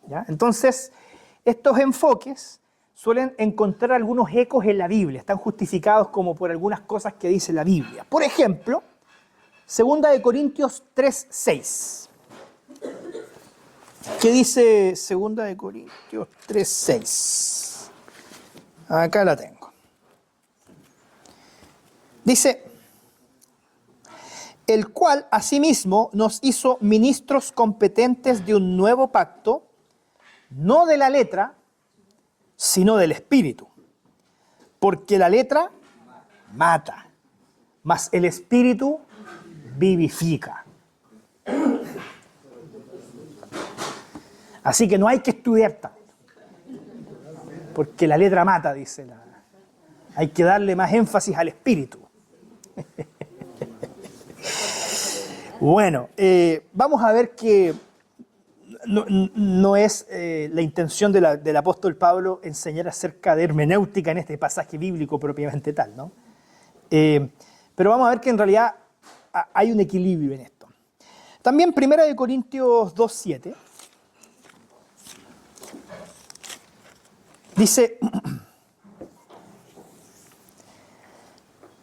¿Ya? Entonces, estos enfoques suelen encontrar algunos ecos en la Biblia, están justificados como por algunas cosas que dice la Biblia. Por ejemplo, 2 Corintios 3:6. ¿Qué dice 2 Corintios 3:6? Acá la tengo. Dice, el cual asimismo nos hizo ministros competentes de un nuevo pacto, no de la letra, sino del Espíritu. Porque la letra mata, mas el Espíritu vivifica. Así que no hay que estudiar tanto, porque la letra mata, dice la. Hay que darle más énfasis al Espíritu. Bueno, vamos a ver que no es la intención del apóstol Pablo enseñar acerca de hermenéutica en este pasaje bíblico propiamente tal, ¿no? Pero vamos a ver que en realidad hay un equilibrio en esto. También 1 Corintios 2:7 dice,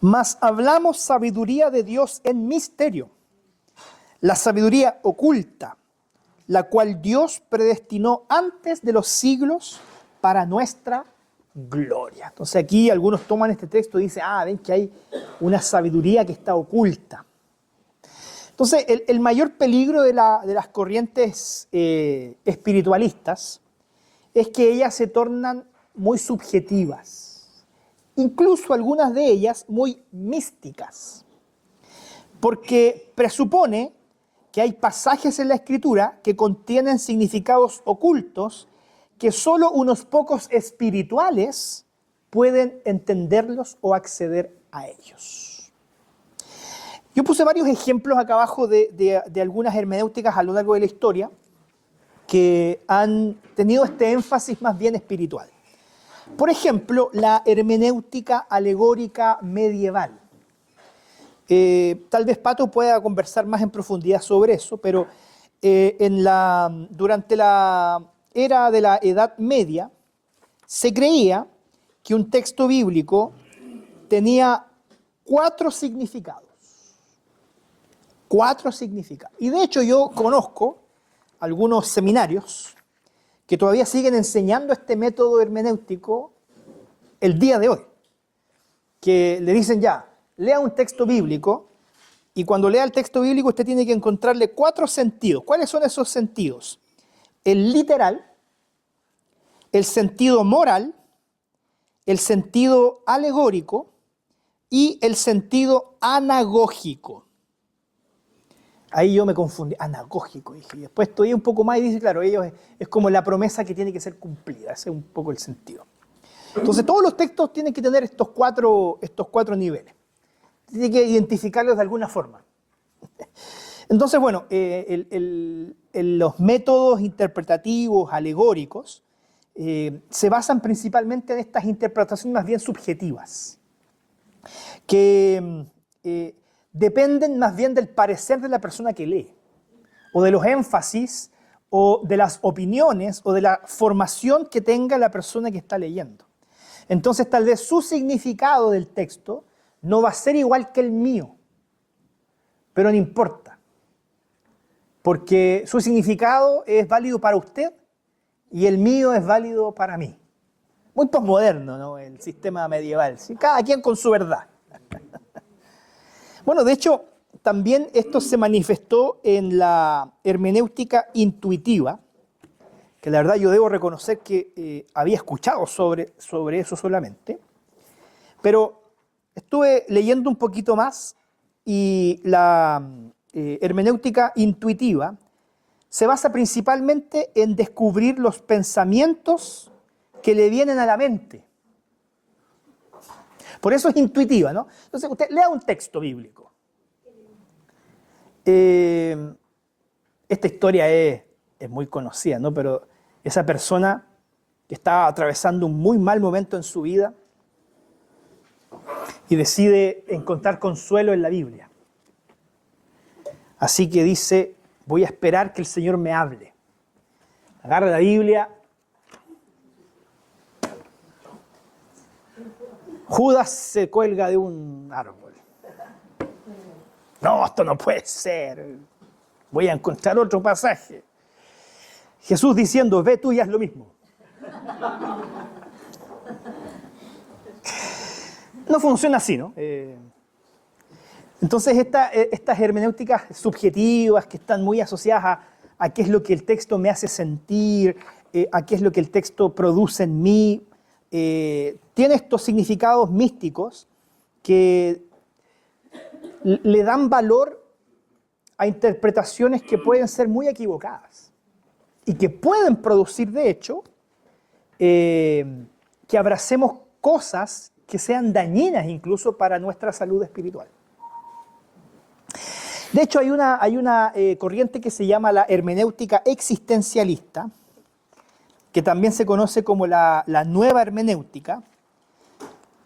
mas hablamos sabiduría de Dios en misterio, la sabiduría oculta, la cual Dios predestinó antes de los siglos para nuestra gloria. Entonces aquí algunos toman este texto y dicen, ven que hay una sabiduría que está oculta. Entonces el mayor peligro de las corrientes espiritualistas es que ellas se tornan muy subjetivas, incluso algunas de ellas muy místicas, porque presupone que hay pasajes en la Escritura que contienen significados ocultos que solo unos pocos espirituales pueden entenderlos o acceder a ellos. Yo puse varios ejemplos acá abajo de algunas hermenéuticas a lo largo de la historia que han tenido este énfasis más bien espiritual. Por ejemplo, la hermenéutica alegórica medieval. Tal vez Pato pueda conversar más en profundidad sobre eso, pero durante la era de la Edad Media se creía que un texto bíblico tenía 4 significados. 4 significados. Y de hecho yo conozco algunos seminarios que todavía siguen enseñando este método hermenéutico el día de hoy. Que le dicen lea un texto bíblico y cuando lea el texto bíblico usted tiene que encontrarle 4 sentidos. ¿Cuáles son esos sentidos? El literal, el sentido moral, el sentido alegórico y el sentido anagógico. Ahí yo me confundí, anagógico, dije. Y después estudié un poco más y dice, claro, es como la promesa que tiene que ser cumplida. Ese es un poco el sentido. Entonces todos los textos tienen que tener estos cuatro niveles. Tiene que identificarlos de alguna forma. Entonces, bueno, los métodos interpretativos, alegóricos, se basan principalmente en estas interpretaciones más bien subjetivas, que dependen más bien del parecer de la persona que lee, o de los énfasis, o de las opiniones, o de la formación que tenga la persona que está leyendo. Entonces, tal vez su significado del texto no va a ser igual que el mío, pero no importa, porque su significado es válido para usted y el mío es válido para mí. Muy posmoderno, ¿no? El sistema medieval, ¿sí? Cada quien con su verdad. Bueno, de hecho, también esto se manifestó en la hermenéutica intuitiva, que la verdad yo debo reconocer que había escuchado sobre eso solamente, pero estuve leyendo un poquito más y la hermenéutica intuitiva se basa principalmente en descubrir los pensamientos que le vienen a la mente. Por eso es intuitiva, ¿no? Entonces, usted lea un texto bíblico. Esta historia es muy conocida, ¿no? Pero esa persona que está atravesando un muy mal momento en su vida y decide encontrar consuelo en la Biblia. Así que dice, voy a esperar que el Señor me hable. Agarra la Biblia. Judas se cuelga de un árbol. No, esto no puede ser. Voy a encontrar otro pasaje. Jesús diciendo, ve tú y haz lo mismo. No funciona así, ¿no? Entonces estas hermenéuticas subjetivas que están muy asociadas a qué es lo que el texto me hace sentir, a qué es lo que el texto produce en mí, tiene estos significados místicos que le dan valor a interpretaciones que pueden ser muy equivocadas y que pueden producir, de hecho, que abracemos cosas que sean dañinas incluso para nuestra salud espiritual. De hecho, hay una corriente que se llama la hermenéutica existencialista, que también se conoce como la nueva hermenéutica,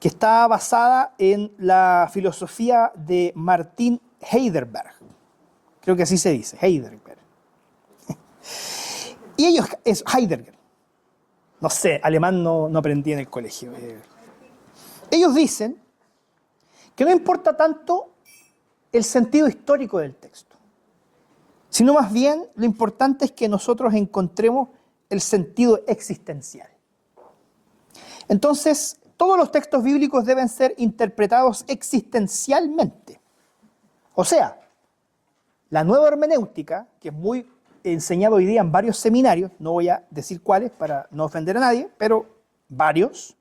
que está basada en la filosofía de Martin Heidegger. Creo que así se dice, Heidegger. Y ellos, es Heidegger. No sé, alemán no aprendí en el colegio. Ellos dicen que no importa tanto el sentido histórico del texto, sino más bien lo importante es que nosotros encontremos el sentido existencial. Entonces, todos los textos bíblicos deben ser interpretados existencialmente. O sea, la nueva hermenéutica, que es muy enseñada hoy día en varios seminarios, no voy a decir cuáles para no ofender a nadie, pero varios,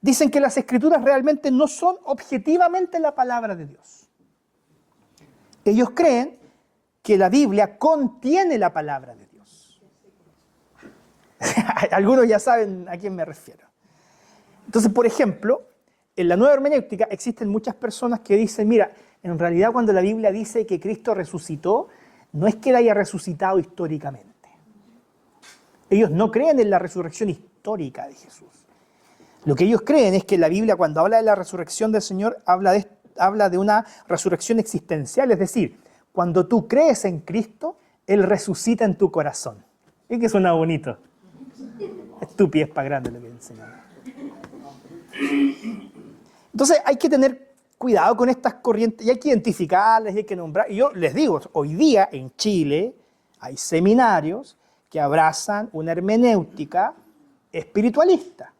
dicen que las escrituras realmente no son objetivamente la palabra de Dios. Ellos creen que la Biblia contiene la palabra de Dios. Algunos ya saben a quién me refiero. Entonces, por ejemplo, en la nueva hermenéutica existen muchas personas que dicen, mira, en realidad cuando la Biblia dice que Cristo resucitó, no es que Él haya resucitado históricamente. Ellos no creen en la resurrección histórica de Jesús. Lo que ellos creen es que la Biblia, cuando habla de la resurrección del Señor, habla de una resurrección existencial, es decir, cuando tú crees en Cristo, Él resucita en tu corazón. ¿Y que suena bonito? Estupidez para grande lo que enseñan. Entonces hay que tener cuidado con estas corrientes y hay que identificarlas y hay que nombrar. Y yo les digo, hoy día en Chile hay seminarios que abrazan una hermenéutica espiritualista,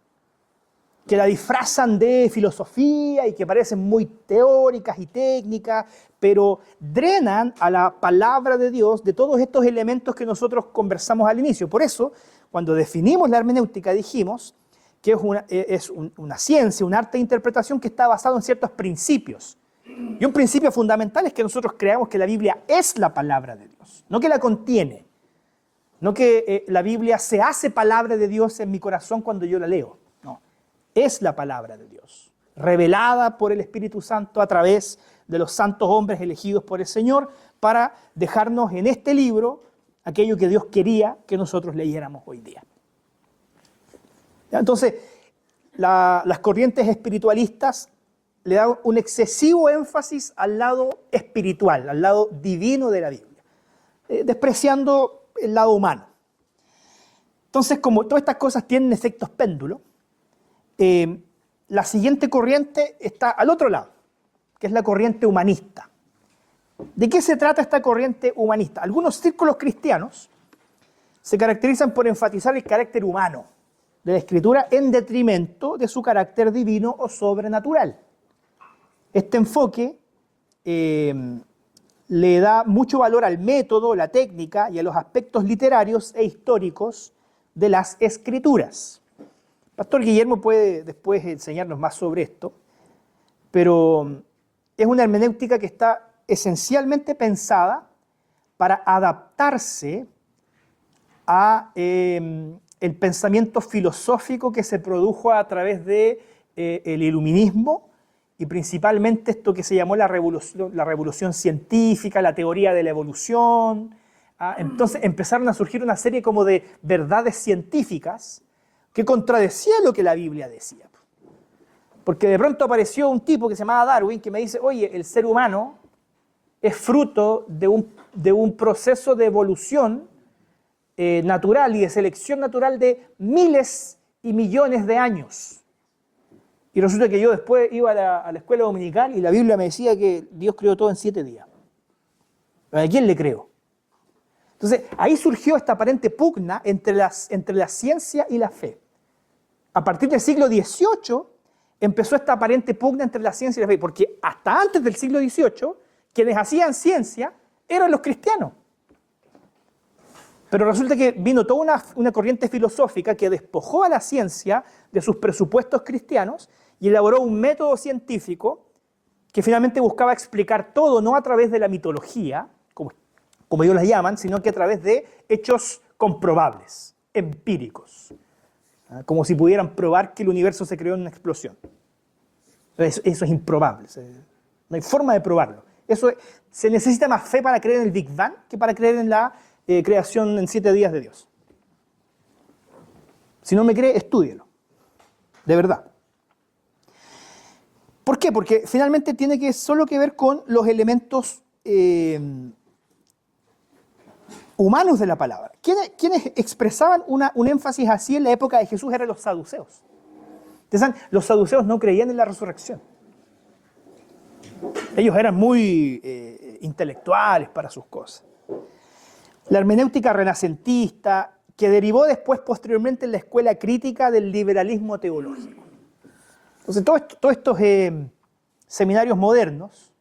que la disfrazan de filosofía y que parecen muy teóricas y técnicas, pero drenan a la palabra de Dios de todos estos elementos que nosotros conversamos al inicio. Por eso, cuando definimos la hermenéutica, dijimos que es una ciencia, un arte de interpretación que está basado en ciertos principios. Y un principio fundamental es que nosotros creamos que la Biblia es la palabra de Dios, no que la contiene, no que la Biblia se hace palabra de Dios en mi corazón cuando yo la leo. Es la palabra de Dios, revelada por el Espíritu Santo a través de los santos hombres elegidos por el Señor para dejarnos en este libro aquello que Dios quería que nosotros leyéramos hoy día. Entonces, las corrientes espiritualistas le dan un excesivo énfasis al lado espiritual, al lado divino de la Biblia, despreciando el lado humano. Entonces, como todas estas cosas tienen efectos péndulos, la siguiente corriente está al otro lado, que es la corriente humanista. ¿De qué se trata esta corriente humanista? Algunos círculos cristianos se caracterizan por enfatizar el carácter humano de la Escritura en detrimento de su carácter divino o sobrenatural. Este enfoque le da mucho valor al método, la técnica y a los aspectos literarios e históricos de las Escrituras. Pastor Guillermo puede después enseñarnos más sobre esto, pero es una hermenéutica que está esencialmente pensada para adaptarse a el pensamiento filosófico que se produjo a través de el iluminismo y principalmente esto que se llamó la revolución científica, la teoría de la evolución. Entonces empezaron a surgir una serie como de verdades científicas que contradecía lo que la Biblia decía. Porque de pronto apareció un tipo que se llamaba Darwin que me dice, oye, el ser humano es fruto de un proceso de evolución natural y de selección natural de miles y millones de años. Y resulta que yo después iba a la escuela dominical y la Biblia me decía que Dios creó todo en 7 días. ¿A quién le creo? Entonces, ahí surgió esta aparente pugna entre la ciencia y la fe. A partir del siglo XVIII empezó esta aparente pugna entre la ciencia y la fe, porque hasta antes del siglo XVIII, quienes hacían ciencia eran los cristianos. Pero resulta que vino toda una corriente filosófica que despojó a la ciencia de sus presupuestos cristianos y elaboró un método científico que finalmente buscaba explicar todo, no a través de la mitología, como ellos la llaman, sino que a través de hechos comprobables, empíricos. Como si pudieran probar que el universo se creó en una explosión. Eso es improbable, no hay forma de probarlo. Se necesita más fe para creer en el Big Bang que para creer en la creación en 7 días de Dios. Si no me cree, estúdielo, de verdad. ¿Por qué? Porque finalmente tiene solo que ver con los elementos humanos de la palabra. ¿Quiénes expresaban un énfasis así en la época de Jesús? Eran los saduceos. Los saduceos no creían en la resurrección. Ellos eran muy intelectuales para sus cosas. La hermenéutica renacentista, que derivó después, posteriormente, en la escuela crítica del liberalismo teológico. Entonces, todos estos seminarios modernos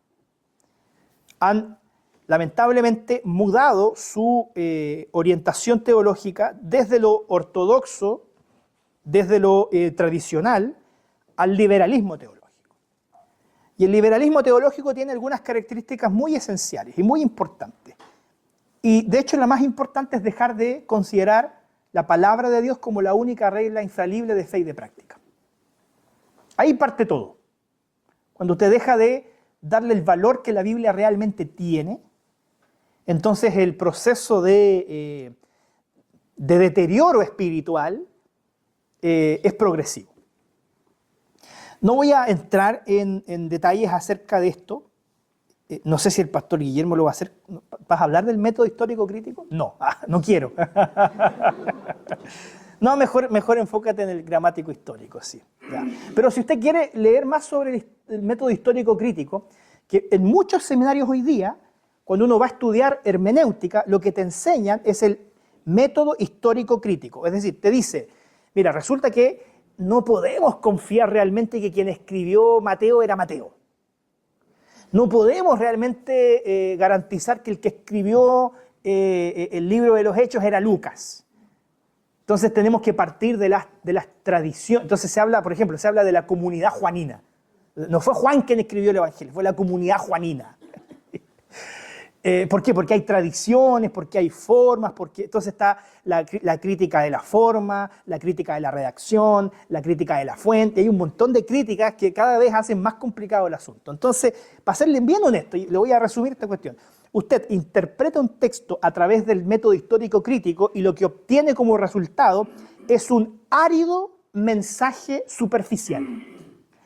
han lamentablemente mudado su orientación teológica desde lo ortodoxo, desde lo tradicional, al liberalismo teológico. Y el liberalismo teológico tiene algunas características muy esenciales y muy importantes. Y de hecho la más importante es dejar de considerar la palabra de Dios como la única regla infalible de fe y de práctica. Ahí parte todo. Cuando usted deja de darle el valor que la Biblia realmente tiene, entonces el proceso de deterioro espiritual es progresivo. No voy a entrar en detalles acerca de esto. No sé si el pastor Guillermo lo va a hacer. ¿Vas a hablar del método histórico crítico? No, no quiero. No, mejor enfócate en el gramático histórico, sí. Ya. Pero si usted quiere leer más sobre el método histórico crítico, que en muchos seminarios hoy día, cuando uno va a estudiar hermenéutica, lo que te enseñan es el método histórico crítico. Es decir, te dice, mira, resulta que no podemos confiar realmente que quien escribió Mateo era Mateo. No podemos realmente garantizar que el que escribió el libro de los Hechos era Lucas. Entonces tenemos que partir de las tradiciones. Entonces se habla, por ejemplo, se habla de la comunidad juanina. No fue Juan quien escribió el Evangelio, fue la comunidad juanina. ¿Por qué? Porque hay tradiciones, porque hay formas, entonces está la crítica de la forma, la crítica de la redacción, la crítica de la fuente. Hay un montón de críticas que cada vez hacen más complicado el asunto. Entonces, para serle bien honesto, y le voy a resumir esta cuestión. Usted interpreta un texto a través del método histórico crítico y lo que obtiene como resultado es un árido mensaje superficial,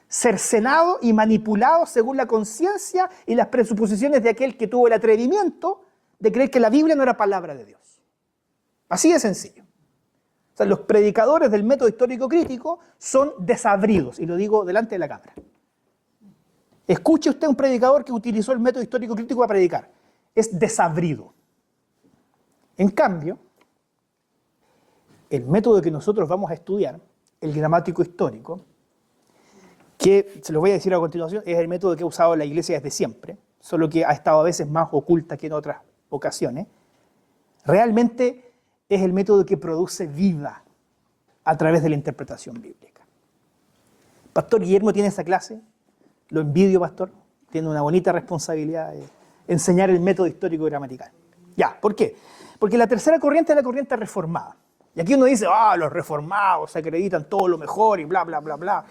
cercenado y manipulado según la conciencia y las presuposiciones de aquel que tuvo el atrevimiento de creer que la Biblia no era palabra de Dios. Así de sencillo. O sea, los predicadores del método histórico crítico son desabridos, y lo digo delante de la cámara. Escuche usted un predicador que utilizó el método histórico crítico para predicar. Es desabrido. En cambio, el método que nosotros vamos a estudiar, el gramático histórico, que se los voy a decir a continuación, es el método que ha usado la Iglesia desde siempre, solo que ha estado a veces más oculta que en otras ocasiones. Realmente es el método que produce vida a través de la interpretación bíblica. Pastor Guillermo tiene esa clase, lo envidio, pastor, tiene una bonita responsabilidad de enseñar el método histórico gramatical. Ya, ¿por qué? Porque la tercera corriente es la corriente reformada. Y aquí uno dice, los reformados se acreditan todo lo mejor y bla, bla, bla, bla.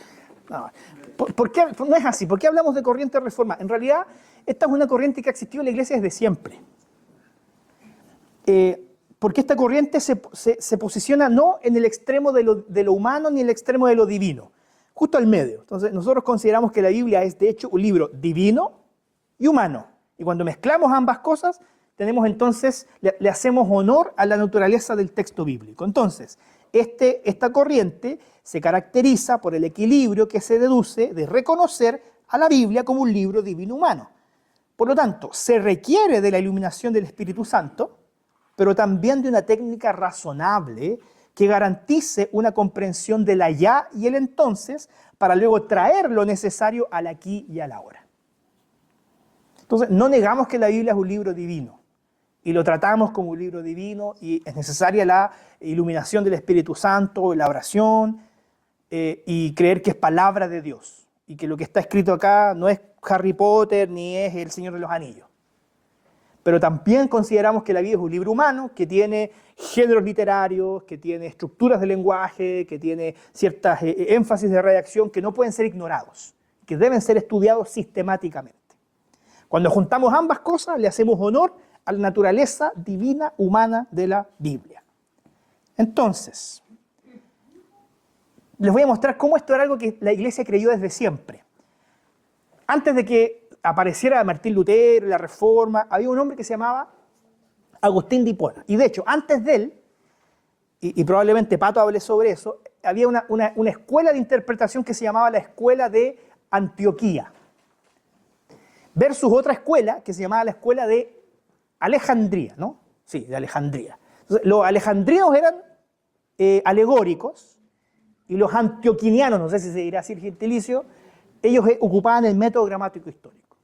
No. ¿Por qué? No es así. ¿Por qué hablamos de corriente reformada? En realidad, esta es una corriente que ha existido en la Iglesia desde siempre. porque esta corriente se posiciona no en el extremo de lo humano ni en el extremo de lo divino, justo al medio. Entonces nosotros consideramos que la Biblia es de hecho un libro divino y humano. Y cuando mezclamos ambas cosas, tenemos entonces, le hacemos honor a la naturaleza del texto bíblico. Entonces, esta corriente se caracteriza por el equilibrio que se deduce de reconocer a la Biblia como un libro divino humano. Por lo tanto, se requiere de la iluminación del Espíritu Santo, pero también de una técnica razonable que garantice una comprensión del allá y el entonces para luego traer lo necesario al aquí y al ahora. Entonces, no negamos que la Biblia es un libro divino y lo tratamos como un libro divino y es necesaria la iluminación del Espíritu Santo, la oración y creer que es palabra de Dios y que lo que está escrito acá no es Harry Potter ni es El Señor de los Anillos. Pero también consideramos que la Biblia es un libro humano que tiene géneros literarios, que tiene estructuras de lenguaje, que tiene ciertas énfasis de redacción que no pueden ser ignorados, que deben ser estudiados sistemáticamente. Cuando juntamos ambas cosas, le hacemos honor a la naturaleza divina humana de la Biblia. Entonces, les voy a mostrar cómo esto era algo que la Iglesia creyó desde siempre. Antes de que apareciera Martín Lutero, la Reforma, había un hombre que se llamaba Agustín de Hipona. Y de hecho, antes de él, y probablemente Pato hable sobre eso, había una escuela de interpretación que se llamaba la Escuela de Antioquía, versus otra escuela que se llamaba la Escuela de Alejandría, ¿no? Sí, de Alejandría. Entonces, los alejandrinos eran alegóricos y los antioquinianos, no sé si se dirá así el gentilicio, ellos ocupaban el método gramático histórico.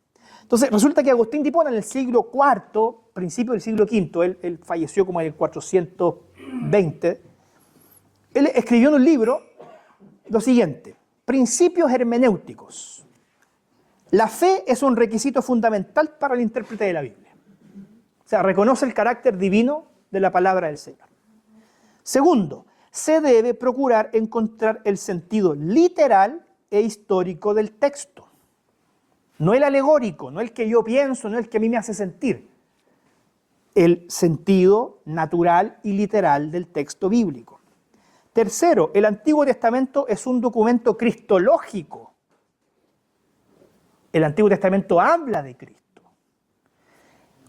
Entonces, resulta que Agustín de Hipona en el siglo IV, principio del siglo V, él falleció como en el 420, él escribió en un libro lo siguiente: Principios hermenéuticos. La fe es un requisito fundamental para el intérprete de la Biblia. O sea, reconoce el carácter divino de la palabra del Señor. Segundo, se debe procurar encontrar el sentido literal e histórico del texto. No el alegórico, no el que yo pienso, no el que a mí me hace sentir. El sentido natural y literal del texto bíblico. Tercero, el Antiguo Testamento es un documento cristológico. El Antiguo Testamento habla de Cristo.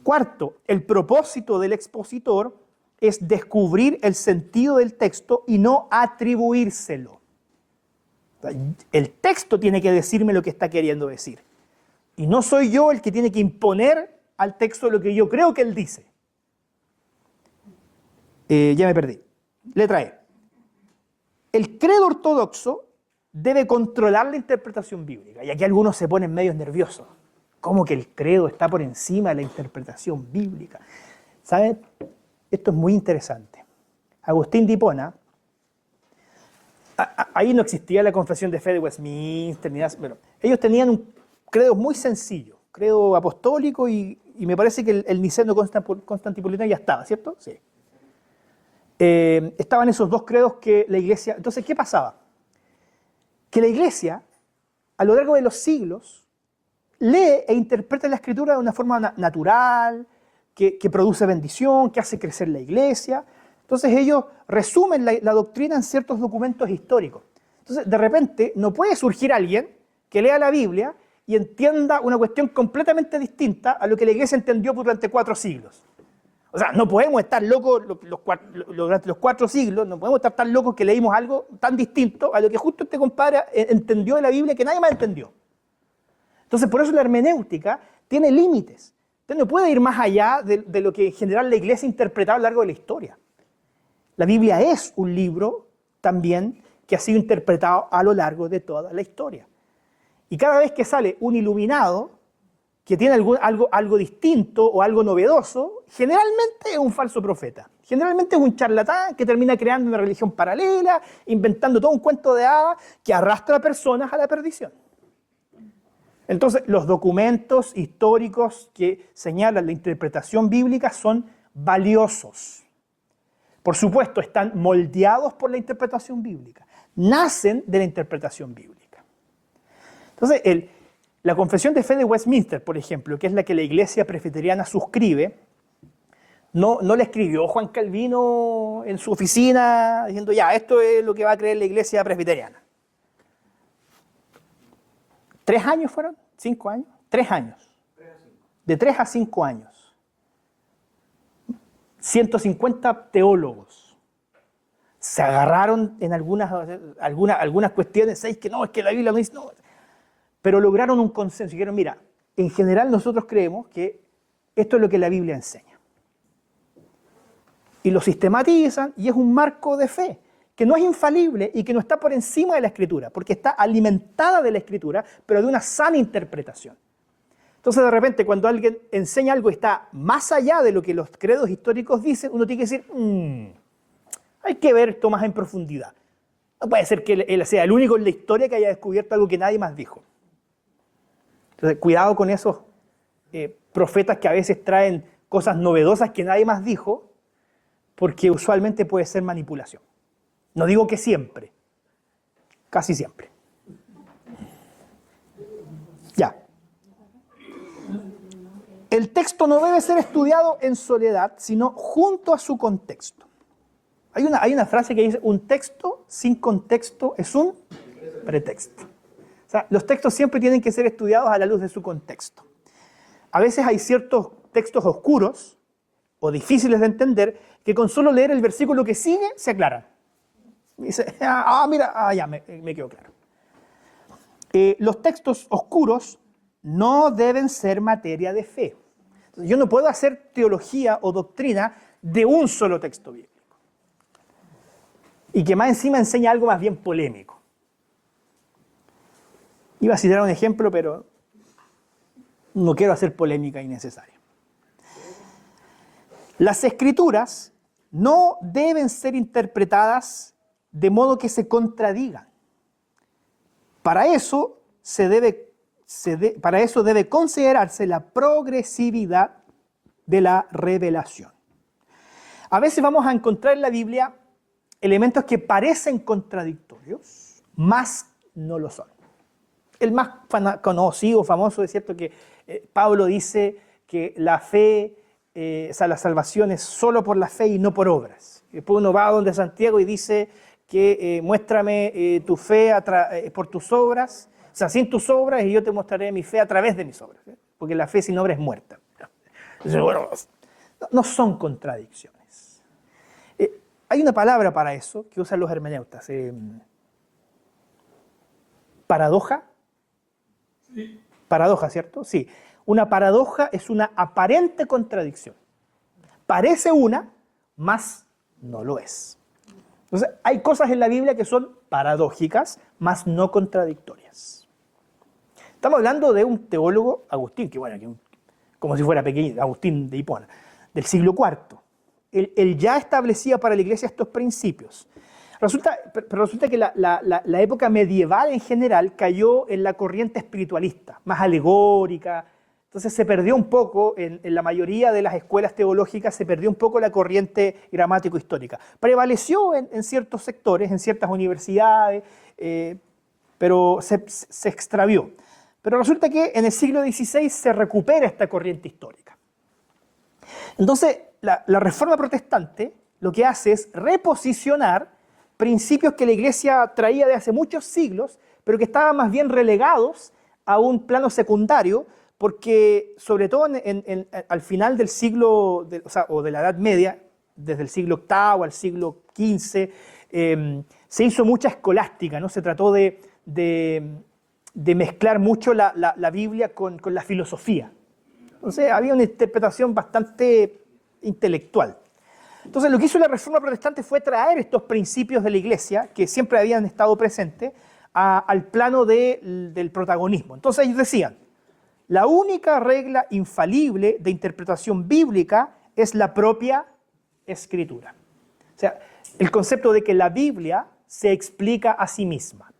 Cuarto, el propósito del expositor es descubrir el sentido del texto y no atribuírselo. El texto tiene que decirme lo que está queriendo decir. Y no soy yo el que tiene que imponer al texto lo que yo creo que él dice. Ya me perdí. Letra E. El credo ortodoxo debe controlar la interpretación bíblica. Y aquí algunos se ponen medios nerviosos. ¿Cómo que el credo está por encima de la interpretación bíblica? ¿Saben? Esto es muy interesante. Agustín de Hipona, ahí no existía la confesión de fe de Westminster, ni nada, pero ellos tenían un credo muy sencillo, credo apostólico y me parece que el niceno constantipolitano ya estaba, ¿cierto? Sí. Estaban esos dos credos que la Iglesia... Entonces, ¿qué pasaba? Que la Iglesia, a lo largo de los siglos, lee e interpreta la Escritura de una forma natural, que produce bendición, que hace crecer la Iglesia. Entonces ellos resumen la doctrina en ciertos documentos históricos. Entonces, de repente, no puede surgir alguien que lea la Biblia y entienda una cuestión completamente distinta a lo que la Iglesia entendió durante 4 siglos. O sea, no podemos estar locos durante los 4 siglos, no podemos estar tan locos que leímos algo tan distinto a lo que justo este compadre entendió de la Biblia que nadie más entendió. Entonces, por eso la hermenéutica tiene límites. Usted no puede ir más allá de lo que en general la Iglesia ha interpretado a lo largo de la historia. La Biblia es un libro también que ha sido interpretado a lo largo de toda la historia. Y cada vez que sale un iluminado que tiene algo distinto o algo novedoso, generalmente es un falso profeta. Generalmente es un charlatán que termina creando una religión paralela, inventando todo un cuento de hadas que arrastra a personas a la perdición. Entonces, los documentos históricos que señalan la interpretación bíblica son valiosos. Por supuesto, están moldeados por la interpretación bíblica. Nacen de la interpretación bíblica. Entonces, la Confesión de Fe de Westminster, por ejemplo, que es la que la Iglesia presbiteriana suscribe, No le escribió Juan Calvino en su oficina diciendo, ya, esto es lo que va a creer la iglesia presbiteriana. 3 años fueron, 5 años, 3 años. De 3 a 5 años. 150 teólogos se agarraron en algunas cuestiones, ¿sabéis que no? Es que la Biblia no dice, no. Pero lograron un consenso y dijeron, mira, en general nosotros creemos que esto es lo que la Biblia enseña. Y lo sistematizan y es un marco de fe, que no es infalible y que no está por encima de la Escritura, porque está alimentada de la Escritura, pero de una sana interpretación. Entonces, de repente, cuando alguien enseña algo y está más allá de lo que los credos históricos dicen, uno tiene que decir, hay que ver esto más en profundidad. No puede ser que él sea el único en la historia que haya descubierto algo que nadie más dijo. Entonces, cuidado con esos profetas que a veces traen cosas novedosas que nadie más dijo, porque usualmente puede ser manipulación. No digo que siempre, casi siempre. Ya. El texto no debe ser estudiado en soledad, sino junto a su contexto. Hay una frase que dice, un texto sin contexto es un pretexto. O sea, los textos siempre tienen que ser estudiados a la luz de su contexto. A veces hay ciertos textos oscuros o difíciles de entender que con solo leer el versículo que sigue se aclaran. Dice, ya me quedó claro. Los textos oscuros no deben ser materia de fe. Yo no puedo hacer teología o doctrina de un solo texto bíblico. Y que más encima enseña algo más bien polémico. Iba a citar un ejemplo, pero no quiero hacer polémica innecesaria. Las Escrituras no deben ser interpretadas de modo que se contradigan. Para eso debe considerarse la progresividad de la revelación. A veces vamos a encontrar en la Biblia elementos que parecen contradictorios, mas no lo son. El más conocido, famoso, es cierto que Pablo dice que la fe, la salvación es solo por la fe y no por obras. Después uno va a donde Santiago y dice que muéstrame tu fe por tus obras, o sea, sin tus obras, y yo te mostraré mi fe a través de mis obras, porque la fe sin obra es muerta. Entonces, bueno, no son contradicciones. Hay una palabra para eso que usan los hermeneutas. Paradoja. Sí. Paradoja, ¿cierto? Sí. Una paradoja es una aparente contradicción. Parece una, mas no lo es. Entonces, hay cosas en la Biblia que son paradójicas, mas no contradictorias. Estamos hablando de un teólogo, Agustín, como si fuera pequeño, Agustín de Hipona, del siglo IV. Él ya establecía para la iglesia estos principios. Pero resulta que la época medieval en general cayó en la corriente espiritualista, más alegórica. Entonces se perdió un poco, en la mayoría de las escuelas teológicas, se perdió un poco la corriente gramático-histórica. Prevaleció en ciertos sectores, en ciertas universidades, pero se extravió. Pero resulta que en el siglo XVI se recupera esta corriente histórica. Entonces, la Reforma Protestante lo que hace es reposicionar principios que la Iglesia traía de hace muchos siglos, pero que estaban más bien relegados a un plano secundario, porque sobre todo al final del siglo, o de la Edad Media, desde el siglo VIII al siglo XV, se hizo mucha escolástica, ¿no? Se trató de mezclar mucho la Biblia con la filosofía. Entonces había una interpretación bastante intelectual. Entonces lo que hizo la Reforma Protestante fue traer estos principios de la Iglesia, que siempre habían estado presentes, al plano del protagonismo. Entonces ellos decían, la única regla infalible de interpretación bíblica es la propia Escritura. O sea, el concepto de que la Biblia se explica a sí misma.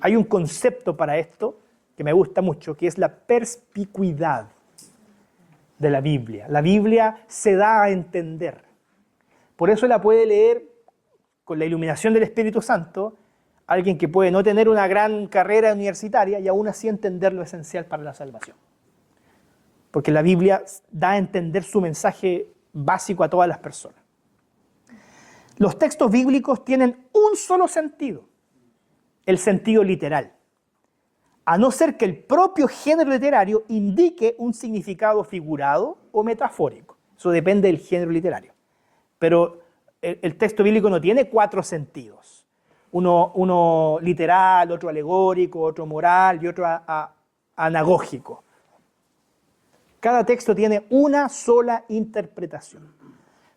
Hay un concepto para esto que me gusta mucho, que es la perspicuidad de la Biblia. La Biblia se da a entender. Por eso la puede leer con la iluminación del Espíritu Santo alguien que puede no tener una gran carrera universitaria y aún así entender lo esencial para la salvación. Porque la Biblia da a entender su mensaje básico a todas las personas. Los textos bíblicos tienen un solo sentido, el sentido literal, a no ser que el propio género literario indique un significado figurado o metafórico. Eso depende del género literario. Pero el texto bíblico no tiene 4 sentidos. Uno literal, otro alegórico, otro moral y otro anagógico. Cada texto tiene una sola interpretación.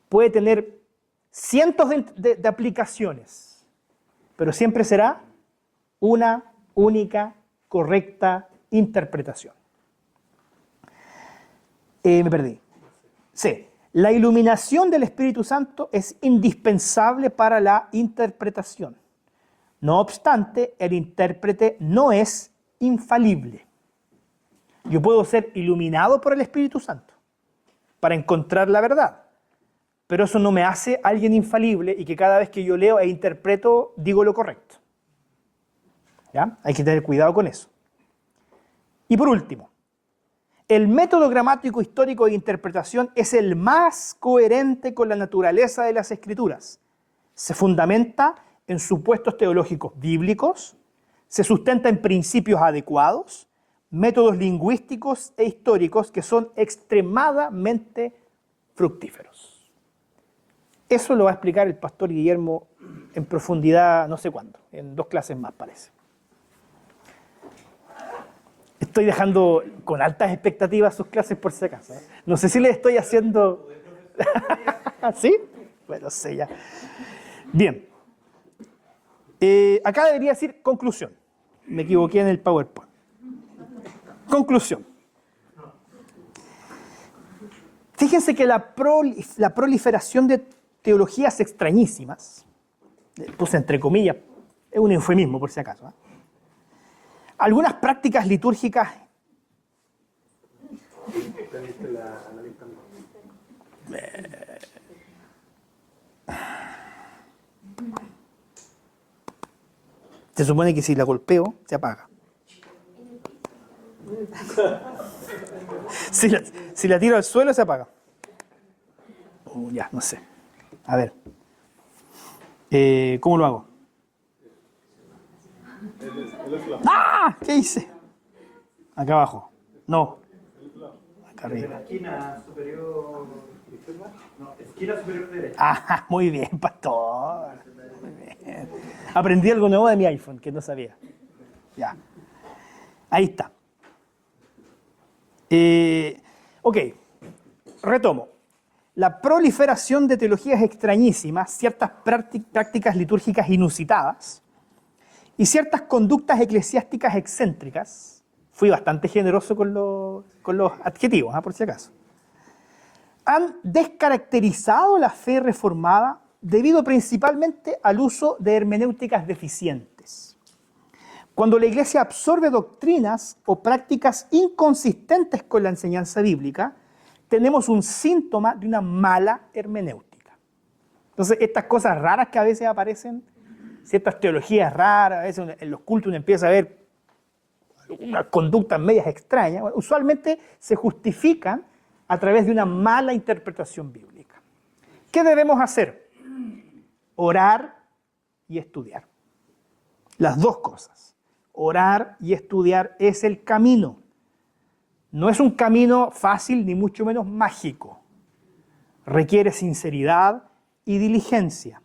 Puede tener cientos de aplicaciones, pero siempre será una única, correcta interpretación. Me perdí. Sí. La iluminación del Espíritu Santo es indispensable para la interpretación. No obstante, el intérprete no es infalible. Yo puedo ser iluminado por el Espíritu Santo para encontrar la verdad, pero eso no me hace alguien infalible y que cada vez que yo leo e interpreto digo lo correcto. ¿Ya? Hay que tener cuidado con eso. Y por último, el método gramático histórico de interpretación es el más coherente con la naturaleza de las Escrituras. Se fundamenta en supuestos teológicos bíblicos, se sustenta en principios adecuados, métodos lingüísticos e históricos que son extremadamente fructíferos. Eso lo va a explicar el pastor Guillermo en profundidad, no sé cuándo, en 2 clases más parece. Estoy dejando con altas expectativas sus clases por si acaso. No sé si le estoy haciendo... ¿Sí? Bueno, sé ya. Bien. Acá debería decir conclusión. Me equivoqué en el PowerPoint. Conclusión. Fíjense que la proliferación de teologías extrañísimas, puse entre comillas, es un eufemismo por si acaso, algunas prácticas litúrgicas se supone que si la golpeo se apaga. Si la tiro al suelo se apaga. Ya, no sé. A ver. ¿Cómo lo hago? ¡Ah! ¿Qué hice? Acá abajo. No. Acá arriba. Esquina superior. No, esquina superior derecha. Ah, muy bien, pastor. Muy bien. Aprendí algo nuevo de mi iPhone que no sabía. Ya. Ahí está. Ok. Retomo. La proliferación de teologías extrañísimas, ciertas prácticas litúrgicas inusitadas, y ciertas conductas eclesiásticas excéntricas, fui bastante generoso con los adjetivos, por si acaso, han descaracterizado la fe reformada debido principalmente al uso de hermenéuticas deficientes. Cuando la Iglesia absorbe doctrinas o prácticas inconsistentes con la enseñanza bíblica, tenemos un síntoma de una mala hermenéutica. Entonces, estas cosas raras que a veces aparecen, ciertas teologías raras, a veces en los cultos uno empieza a ver unas conductas medias extrañas, bueno, usualmente se justifican a través de una mala interpretación bíblica. ¿Qué debemos hacer? Orar y estudiar. Las dos cosas. Orar y estudiar es el camino. No es un camino fácil ni mucho menos mágico. Requiere sinceridad y diligencia,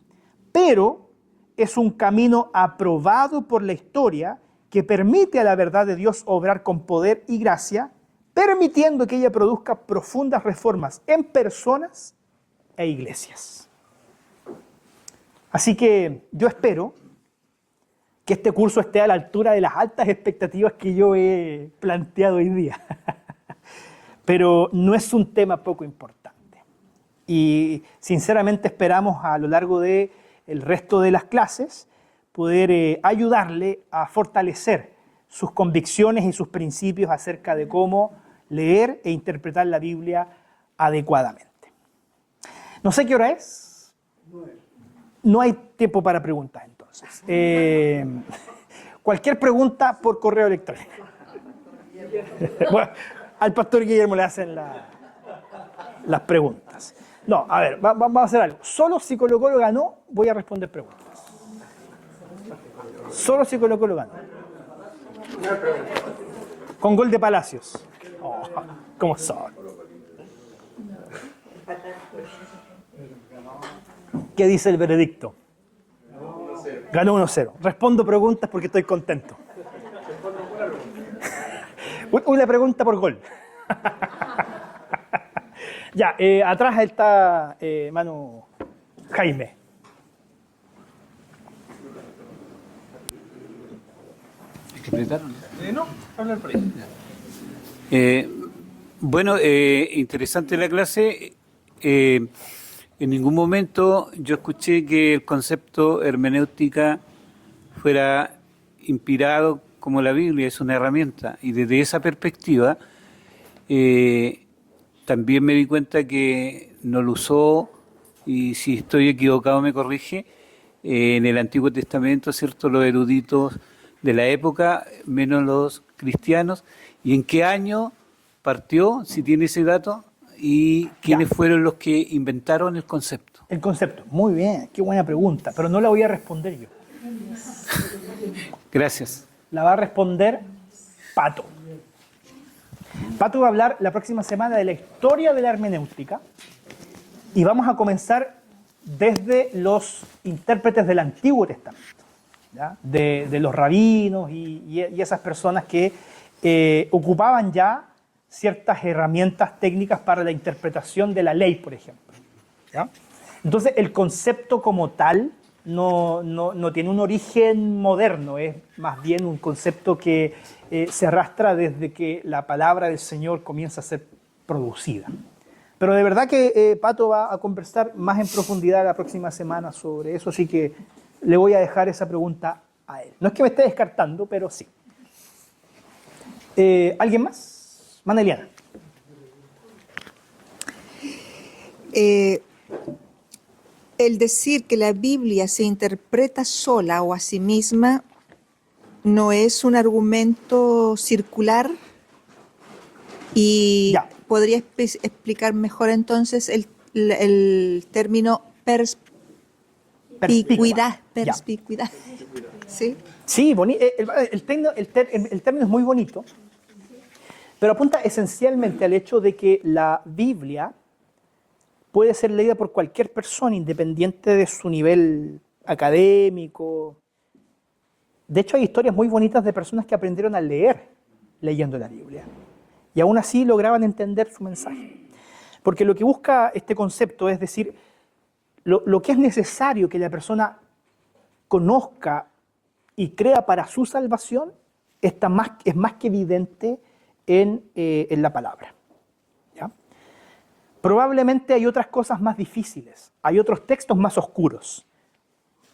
pero es un camino aprobado por la historia que permite a la verdad de Dios obrar con poder y gracia, permitiendo que ella produzca profundas reformas en personas e iglesias. Así que yo espero que este curso esté a la altura de las altas expectativas que yo he planteado hoy día. Pero no es un tema poco importante. Y sinceramente esperamos a lo largo del resto de las clases poder ayudarle a fortalecer sus convicciones y sus principios acerca de cómo leer e interpretar la Biblia adecuadamente. No sé qué hora es. No hay tiempo para preguntas, entonces. Cualquier pregunta por correo electrónico. Bueno, al pastor Guillermo le hacen las preguntas. No, a ver, vamos a hacer algo. Solo si Colo Colo ganó, voy a responder preguntas. Solo si Colo Colo ganó. Con gol de Palacios. Oh, ¿cómo son? ¿Qué dice el veredicto? Ganó 1-0. Respondo preguntas porque estoy contento. Una pregunta por gol. Ya, atrás está Manu Jaime. ¿Hay que apretar? No, hablar por ahí. Bueno, interesante la clase. En ningún momento yo escuché que el concepto hermenéutica fuera inspirado como la Biblia, es una herramienta. Y desde esa perspectiva, también me di cuenta que no lo usó, y si estoy equivocado me corrige, en el Antiguo Testamento, ¿cierto? Los eruditos de la época, menos los cristianos. ¿Y en qué año partió, si tiene ese dato? ¿Y quiénes fueron los que inventaron el concepto? El concepto, muy bien, qué buena pregunta, pero no la voy a responder yo. Gracias. La va a responder Pato. Pato va a hablar la próxima semana de la historia de la hermenéutica y vamos a comenzar desde los intérpretes del Antiguo Testamento, ¿ya? De los rabinos y esas personas que ocupaban ya ciertas herramientas técnicas para la interpretación de la ley, por ejemplo, ¿ya? Entonces, el concepto como tal no tiene un origen moderno, es más bien un concepto que se arrastra desde que la palabra del Señor comienza a ser producida. Pero de verdad que Pato va a conversar más en profundidad la próxima semana sobre eso, así que le voy a dejar esa pregunta a él. No es que me esté descartando, pero sí. ¿Alguien más? Maneliana. El decir que la Biblia se interpreta sola o a sí misma no es un argumento circular y Ya. podría explicar mejor entonces el término perspicuidad. Perspicuidad. ¿Sí? Sí, el término es muy bonito, pero apunta esencialmente al hecho de que la Biblia puede ser leída por cualquier persona, independiente de su nivel académico. De hecho, hay historias muy bonitas de personas que aprendieron a leer leyendo la Biblia, y aún así lograban entender su mensaje. Porque lo que busca este concepto es decir, lo que es necesario que la persona conozca y crea para su salvación es más que evidente en la palabra. ¿Ya? Probablemente hay otras cosas más difíciles, hay otros textos más oscuros.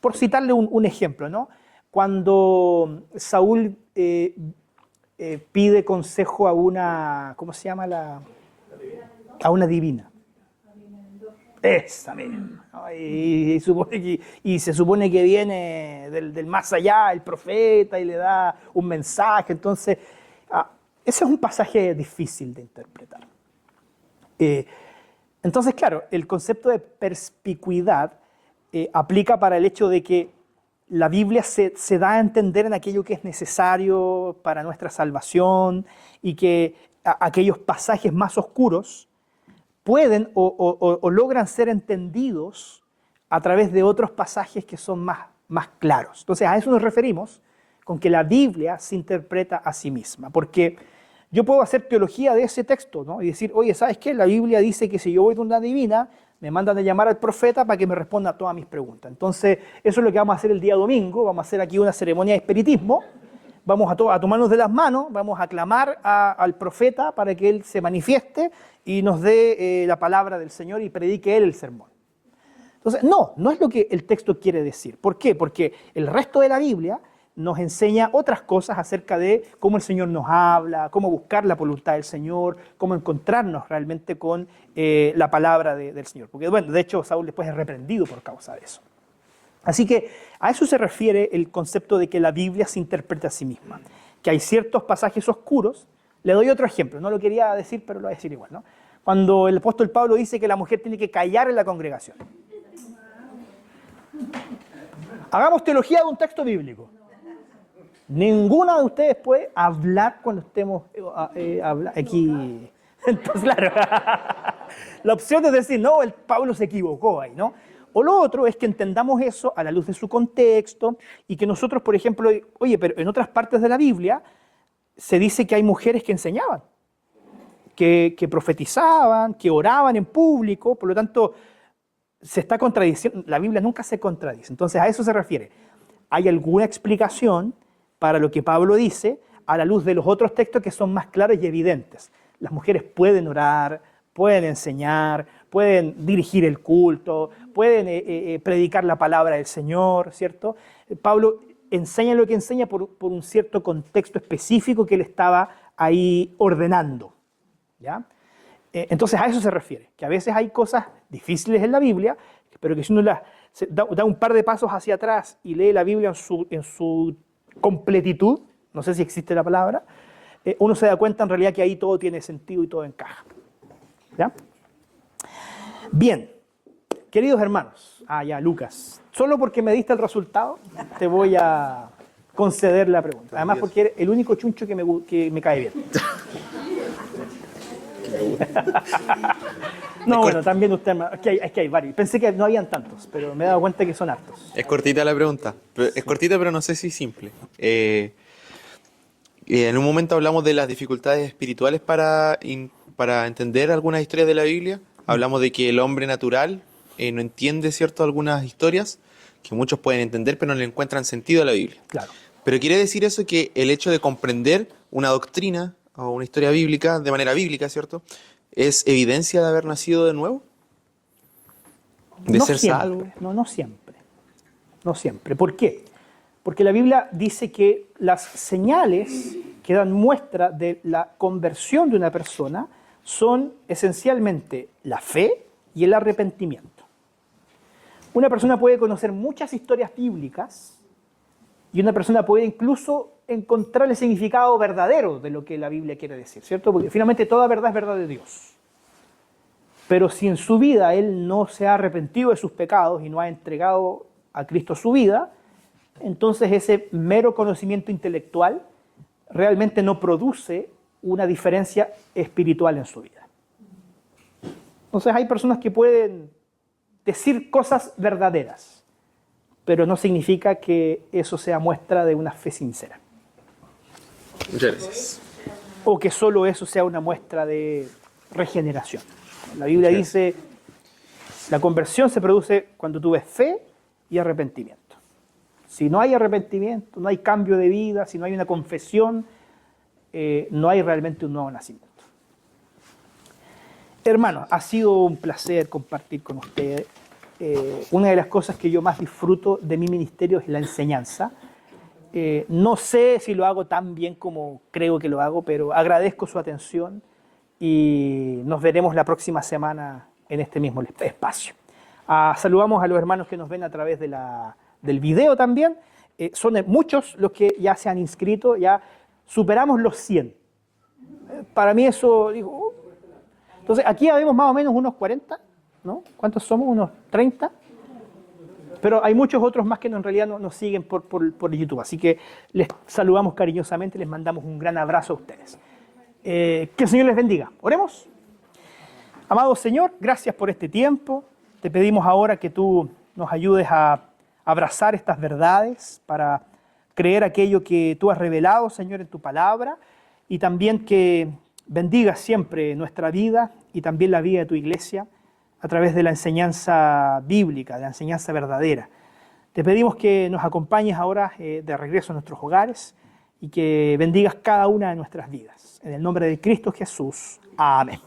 Por citarle un ejemplo, ¿no? Cuando Saúl pide consejo a una, ¿cómo se llama? A una divina. Esa misma, ¿no? Y se supone que viene del más allá, el profeta, y le da un mensaje. Entonces, ese es un pasaje difícil de interpretar. Entonces, claro, el concepto de perspicuidad aplica para el hecho de que la Biblia se da a entender en aquello que es necesario para nuestra salvación, y que aquellos pasajes más oscuros pueden o logran ser entendidos a través de otros pasajes que son más claros. Entonces, a eso nos referimos con que la Biblia se interpreta a sí misma, porque yo puedo hacer teología de ese texto, ¿no? Y decir, oye, ¿sabes qué? La Biblia dice que si yo voy de una divina, me mandan a llamar al profeta para que me responda a todas mis preguntas. Entonces, eso es lo que vamos a hacer el día domingo. Vamos a hacer aquí una ceremonia de espiritismo. Vamos a tomarnos de las manos, vamos a clamar al profeta para que él se manifieste y nos dé la palabra del Señor y predique él el sermón. Entonces, no es lo que el texto quiere decir. ¿Por qué? Porque el resto de la Biblia nos enseña otras cosas acerca de cómo el Señor nos habla, cómo buscar la voluntad del Señor, cómo encontrarnos realmente con la palabra del Señor. Porque, bueno, de hecho, Saúl después es reprendido por causa de eso. Así que a eso se refiere el concepto de que la Biblia se interpreta a sí misma. Que hay ciertos pasajes oscuros. Le doy otro ejemplo, no lo quería decir, pero lo voy a decir igual, ¿no? cuando el apóstol Pablo dice que la mujer tiene que callar en la congregación? Hagamos teología de un texto bíblico. Ninguna de ustedes puede hablar cuando estemos aquí. Entonces, claro, la opción es decir, no, el Pablo se equivocó ahí, ¿no? O lo otro es que entendamos eso a la luz de su contexto y que nosotros, por ejemplo, oye, pero en otras partes de la Biblia se dice que hay mujeres que enseñaban, que profetizaban, que oraban en público, por lo tanto, se está contradiciendo, la Biblia nunca se contradice. Entonces, a eso se refiere. ¿Hay alguna explicación para lo que Pablo dice a la luz de los otros textos que son más claros y evidentes? Las mujeres pueden orar, pueden enseñar, pueden dirigir el culto, pueden predicar la palabra del Señor, ¿cierto? Pablo enseña lo que enseña por un cierto contexto específico que él estaba ahí ordenando, ¿ya? Entonces a eso se refiere, que a veces hay cosas difíciles en la Biblia, pero que si uno da un par de pasos hacia atrás y lee la Biblia en su completitud, no sé si existe la palabra, uno se da cuenta en realidad que ahí todo tiene sentido y todo encaja. ¿Ya? Bien, queridos hermanos, ya Lucas, solo porque me diste el resultado te voy a conceder la pregunta. Además porque eres el único chuncho que me cae bien. No, bueno, también usted, es que hay varios. Pensé que no habían tantos, pero me he dado cuenta que son hartos. Es cortita la pregunta, es cortita pero no sé si simple. En un momento hablamos de las dificultades espirituales para entender algunas historias de la Biblia. Hablamos de que el hombre natural no entiende, ¿cierto?, algunas historias que muchos pueden entender, pero no le encuentran sentido a la Biblia. Claro. Pero quiere decir eso que el hecho de comprender una doctrina o una historia bíblica de manera bíblica, ¿cierto?, es evidencia de haber nacido de nuevo, de ser salvo. No siempre. No siempre. ¿Por qué? Porque la Biblia dice que las señales que dan muestra de la conversión de una persona son esencialmente la fe y el arrepentimiento. Una persona puede conocer muchas historias bíblicas y una persona puede incluso encontrar el significado verdadero de lo que la Biblia quiere decir, ¿cierto? Porque finalmente toda verdad es verdad de Dios. Pero si en su vida él no se ha arrepentido de sus pecados y no ha entregado a Cristo su vida, entonces ese mero conocimiento intelectual realmente no produce una diferencia espiritual en su vida. Entonces hay personas que pueden decir cosas verdaderas, pero no significa que eso sea muestra de una fe sincera. Muchas gracias. O que solo eso sea una muestra de regeneración. La Biblia dice, la conversión se produce cuando tú ves fe y arrepentimiento. Si no hay arrepentimiento, no hay cambio de vida, si no hay una confesión, no hay realmente un nuevo nacimiento. Hermanos, ha sido un placer compartir con ustedes. Una de las cosas que yo más disfruto de mi ministerio es la enseñanza. No sé si lo hago tan bien como creo que lo hago, pero agradezco su atención y nos veremos la próxima semana en este mismo espacio. Saludamos a los hermanos que nos ven a través del video también. Son muchos los que ya se han inscrito, ya superamos los 100. Para mí eso, digo, entonces aquí habemos más o menos unos 40, ¿no? ¿Cuántos somos? Unos 30. Pero hay muchos otros más que en realidad nos siguen por YouTube. Así que les saludamos cariñosamente, les mandamos un gran abrazo a ustedes. Que el Señor les bendiga. Oremos. Amado Señor, gracias por este tiempo. Te pedimos ahora que tú nos ayudes a abrazar estas verdades, para creer aquello que tú has revelado, Señor, en tu palabra, y también que bendigas siempre nuestra vida y también la vida de tu iglesia a través de la enseñanza bíblica, de la enseñanza verdadera. Te pedimos que nos acompañes ahora de regreso a nuestros hogares y que bendigas cada una de nuestras vidas. En el nombre de Cristo Jesús. Amén.